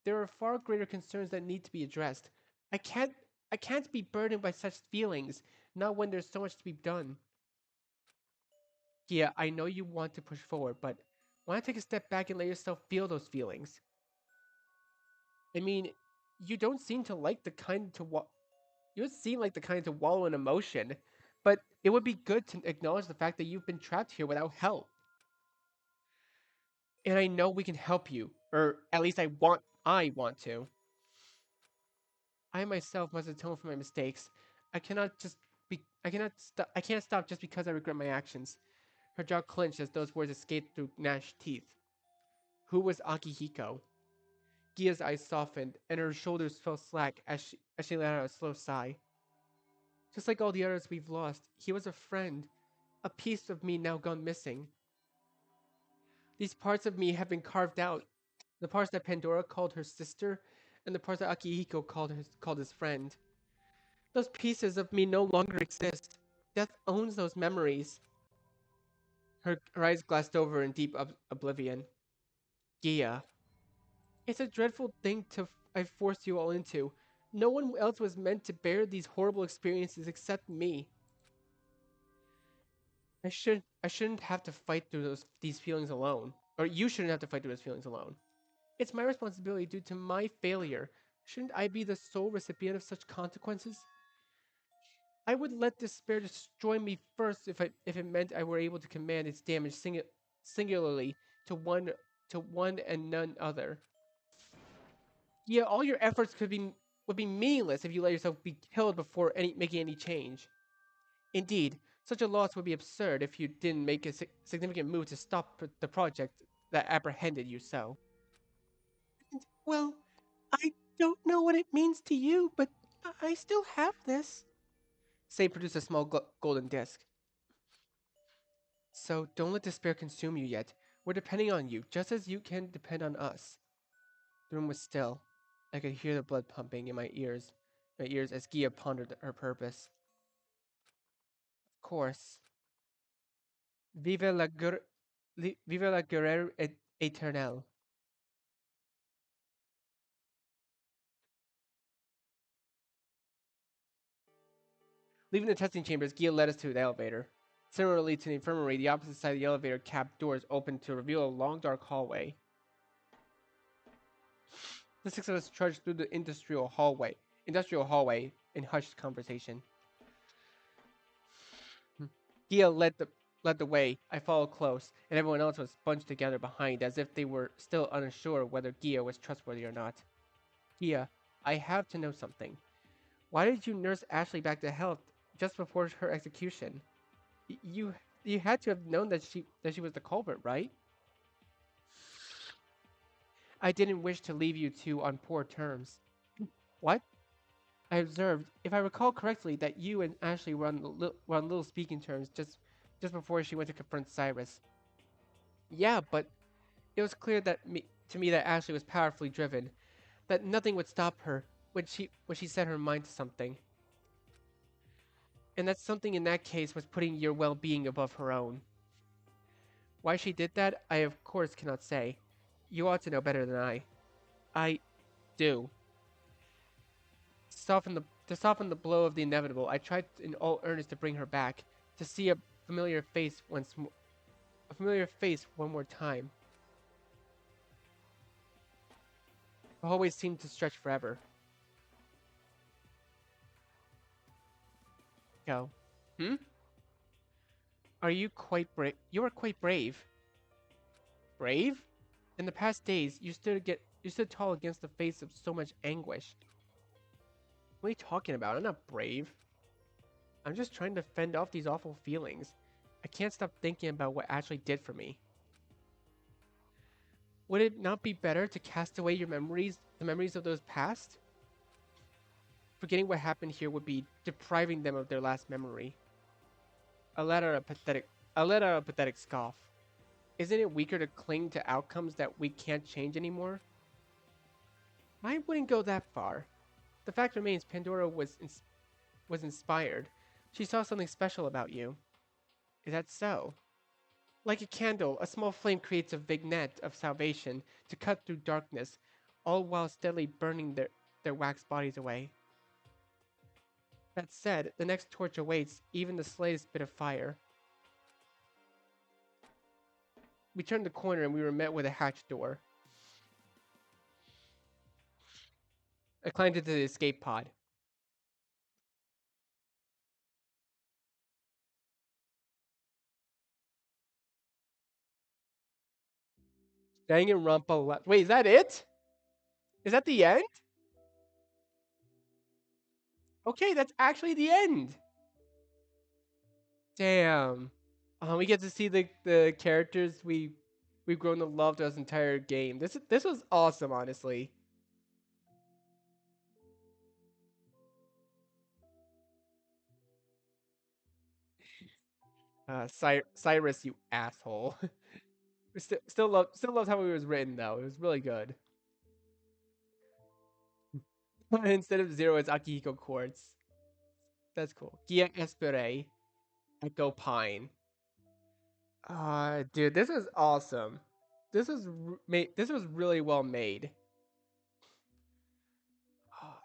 There are far greater concerns that need to be addressed. I can't I can't be burdened by such feelings, not when there's so much to be done. Yeah, I know you want to push forward, but why not take a step back and let yourself feel those feelings? I mean, you don't seem to like the kind to wa- you don't seem like the kind to wallow in emotion, but it would be good to acknowledge the fact that you've been trapped here without help. And I know we can help you, or at least I want to. I myself must atone for my mistakes. I can't stop just because I regret my actions. Her jaw clenched as those words escaped through gnashed teeth. Who was Akihiko? Gia's eyes softened, and her shoulders fell slack as she let out a slow sigh. Just like all the others we've lost, he was a friend, a piece of me now gone missing. These parts of me have been carved out. The parts that Pandora called her sister, and the parts that Akihiko called his friend. Those pieces of me no longer exist. Death owns those memories. Her eyes glassed over in deep oblivion. Gia. It's a dreadful thing I forced you all into. No one else was meant to bear these horrible experiences except me. I shouldn't have to fight through these feelings alone. Or you shouldn't have to fight through those feelings alone. It's my responsibility due to my failure. Shouldn't I be the sole recipient of such consequences? I would let despair destroy me first if it meant I were able to command its damage singularly to one and none other. Yeah, all your efforts would be meaningless if you let yourself be killed before making any change. Indeed, such a loss would be absurd if you didn't make a significant move to stop the project that apprehended you so. Well, I don't know what it means to you, but I still have this. Say produced a small golden disc. So don't let despair consume you yet. We're depending on you, just as you can depend on us. The room was still. I could hear the blood pumping in my ears as Gia pondered her purpose. Of course. Vive la, vive la guerre éternelle. Leaving the testing chambers, Gia led us to the elevator. Similarly to the infirmary, the opposite side of the elevator cap doors opened to reveal a long, dark hallway. The six of us trudged through the industrial hallway in hushed conversation. Gia led the way. I followed close, and everyone else was bunched together behind, as if they were still unsure whether Gia was trustworthy or not. Gia, I have to know something. Why did you nurse Ashley back to health just before her execution? You you had to have known that she was the culprit, right? I didn't wish to leave you two on poor terms. What? I observed, if I recall correctly, that you and Ashley were on little speaking terms just before she went to confront Cyrus. Yeah, but it was clear to me that Ashley was powerfully driven, that nothing would stop her when she set her mind to something. And that something in that case was putting your well-being above her own. Why she did that, I of course cannot say. You ought to know better than I. I do. To soften the blow of the inevitable, I tried in all earnest to bring her back, to see a familiar face one more time. The hallway seemed to stretch forever. Go. Hmm? Are you quite brave? You are quite brave. Brave? In the past days, you stood tall against the face of so much anguish. What are you talking about? I'm not brave. I'm just trying to fend off these awful feelings. I can't stop thinking about what Ashley did for me. Would it not be better to cast away your memories, the memories of those past? Forgetting what happened here would be depriving them of their last memory. I let out a pathetic scoff. Isn't it weaker to cling to outcomes that we can't change anymore? I wouldn't go that far. The fact remains Pandora was inspired. She saw something special about you. Is that so? Like a candle, a small flame creates a vague net of salvation to cut through darkness, all while steadily burning their wax bodies away. That said, the next torch awaits even the slightest bit of fire. We turned the corner and we were met with a hatch door. I climbed into the escape pod. Danganronpa left. Wait, is that it? Is that the end? Okay, that's actually the end. Damn. We get to see the characters we've grown to love throughout this entire game. This was awesome, honestly. Cyrus, you asshole. Still loved how it was written though. It was really good. Instead of zero, it's Akihiko Quartz. That's cool. Gia Espere, Echo Pine. Dude, this is awesome. This was really well made.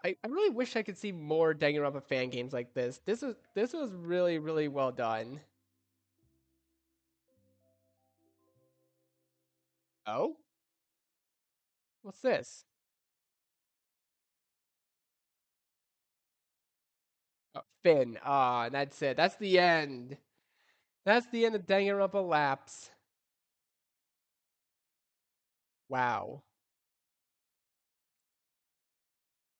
I really wish I could see more Danganronpa fan games like this. This was really well done. Oh, what's this? Oh, Finn. That's it. That's the end. That's the end of Danganronpa Lapse. Wow.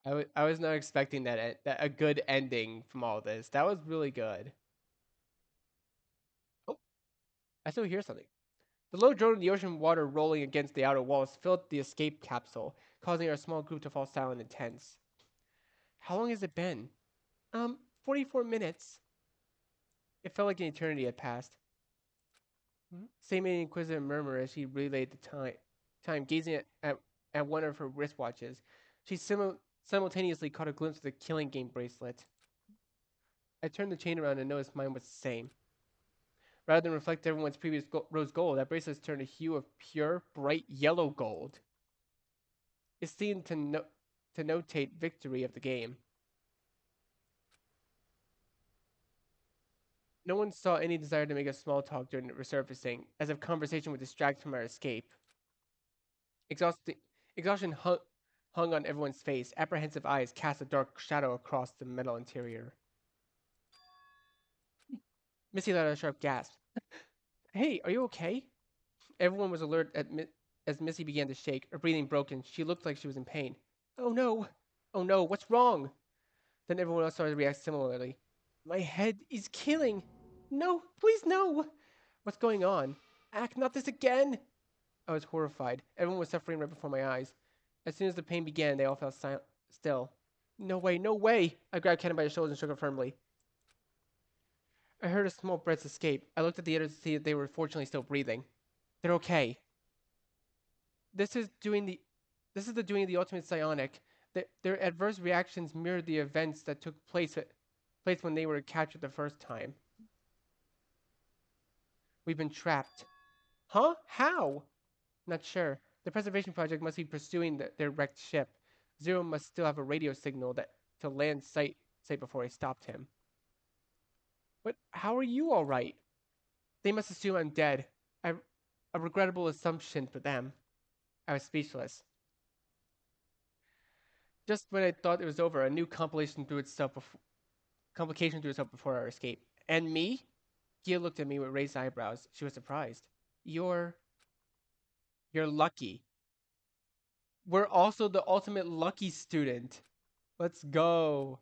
I was not expecting that a good ending from all this. That was really good. Oh, I still hear something. The low drone in the ocean water rolling against the outer walls filled the escape capsule, causing our small group to fall silent and tense. How long has it been? 44 minutes. It felt like an eternity had passed. Same inquisitive murmur as she relayed the time gazing at one of her wristwatches. She simultaneously caught a glimpse of the killing game bracelet. I turned the chain around and noticed mine was the same. Rather than reflect everyone's previous rose gold, that bracelet turned a hue of pure, bright yellow gold. It seemed to notate victory of the game. No one saw any desire to make a small talk during the resurfacing, as if conversation would distract from our escape. Exhaustion hung on everyone's face. Apprehensive eyes cast a dark shadow across the metal interior. Missy let out a sharp gasp. Hey, are you okay? Everyone was alert as Missy began to shake, her breathing broken. She looked like she was in pain. Oh no! Oh no, what's wrong? Then everyone else started to react similarly. My head is killing! No, please no! What's going on? Act not this again! I was horrified. Everyone was suffering right before my eyes. As soon as the pain began, they all fell still. No way, no way! I grabbed Ken by the shoulders and shook her firmly. I heard a small breath escape. I looked at the others to see that they were fortunately still breathing. They're okay. This is doing the this is the doing of the ultimate psionic. Their adverse reactions mirrored the events that took place when they were captured the first time. We've been trapped. Huh? How? Not sure. The preservation project must be pursuing their wrecked ship. Zero must still have a radio signal that to land sight before I stopped him. But how are you all right? They must assume I'm dead. I, a regrettable assumption for them. I was speechless. Just when I thought it was over, a new complication threw itself before our escape. And me? Gia looked at me with raised eyebrows. She was surprised. You're you're lucky. We're also the ultimate lucky student. Let's go.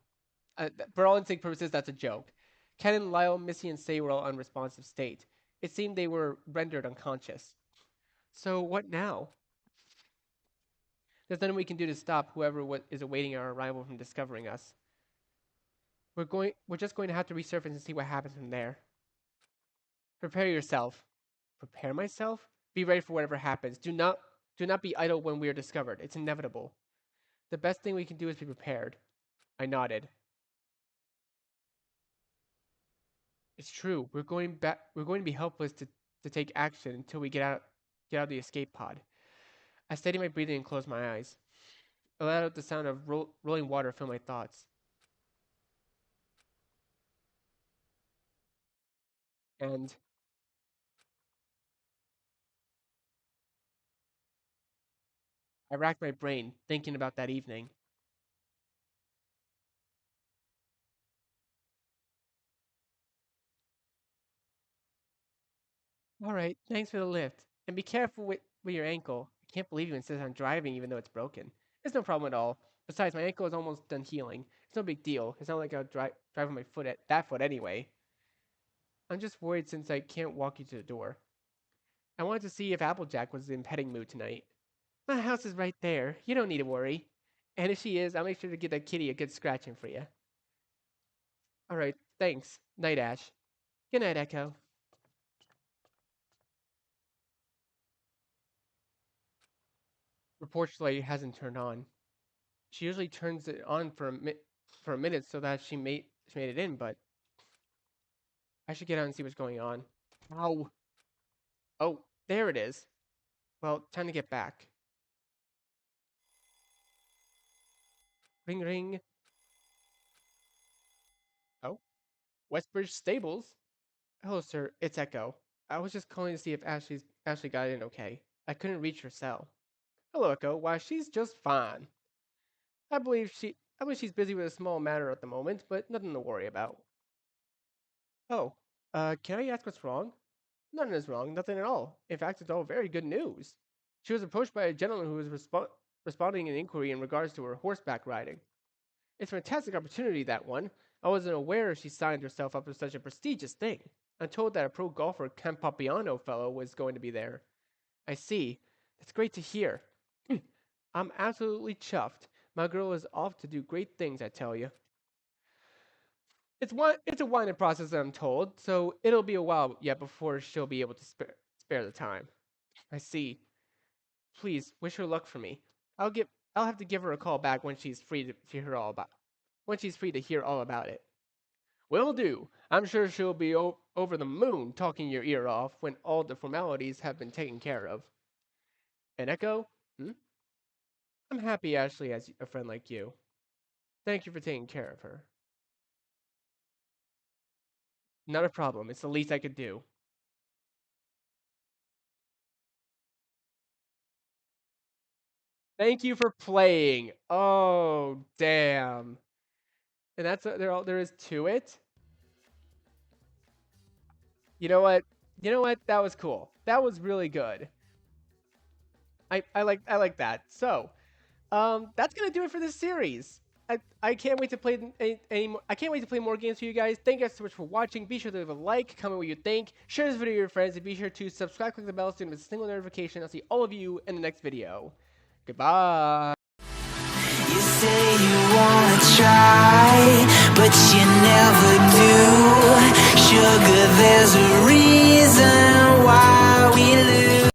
For all intents and purposes, that's a joke. Ken, Lyle, Missy, and Say were all unresponsive state. It seemed they were rendered unconscious. So what now? There's nothing we can do to stop whoever is awaiting our arrival from discovering us. We're just going to have to resurface and see what happens from there. Prepare yourself. Prepare myself? Be ready for whatever happens. Do not be idle when we are discovered. It's inevitable. The best thing we can do is be prepared. I nodded. It's true. We're going to be helpless to take action until we get out of the escape pod. I steadied my breathing and closed my eyes. I let out the sound of rolling water fill my thoughts. And I racked my brain, thinking about that evening. All right, thanks for the lift. And be careful with your ankle. I can't believe you insist on driving even though it's broken. It's no problem at all. Besides, my ankle is almost done healing. It's no big deal. It's not like I'll drive on my foot at that foot anyway. I'm just worried since I can't walk you to the door. I wanted to see if Applejack was in petting mood tonight. My house is right there. You don't need to worry. And if she is, I'll make sure to get that kitty a good scratching for you. All right, thanks. Night, Ash. Good night, Echo. The porch light hasn't turned on. She usually turns it on for a minute so that she made it in, but I should get out and see what's going on. Ow. Oh, there it is. Well, time to get back. Ring ring. Oh, Westbridge Stables. Hello, sir. It's Echo. I was just calling to see if Ashley got in okay. I couldn't reach her cell. Hello, Echo. Why, she's just fine. I believe she's busy with a small matter at the moment, but nothing to worry about. Oh, can I ask what's wrong? Nothing is wrong, nothing at all. In fact, it's all very good news. She was approached by a gentleman who was responding an inquiry in regards to her horseback riding. It's a fantastic opportunity, that one. I wasn't aware she signed herself up for such a prestigious thing. I'm told that a pro golfer Campopiano fellow was going to be there. I see. That's great to hear. I'm absolutely chuffed. My girl is off to do great things, I tell you. It's a winding process, I'm told, so it'll be a while yet before she'll be able to spare the time. I see. Please wish her luck for me. I'll have to give her a call back when she's free to hear all about it. Will do. I'm sure she'll be over the moon talking your ear off when all the formalities have been taken care of. And Echo, I'm happy Ashley has a friend like you. Thank you for taking care of her. Not a problem. It's the least I could do. Thank you for playing. Oh, damn. And there is to it. You know what? You know what? That was cool. That was really good. I like that. So, that's gonna do it for this series. I can't wait to play any more. I can't wait to play more games for you guys. Thank you guys so much for watching. Be sure to leave a like, comment what you think, share this video with your friends, and be sure to subscribe, click the bell so you don't miss a single notification. I'll see all of you in the next video. Goodbye. You say you wanna try, but you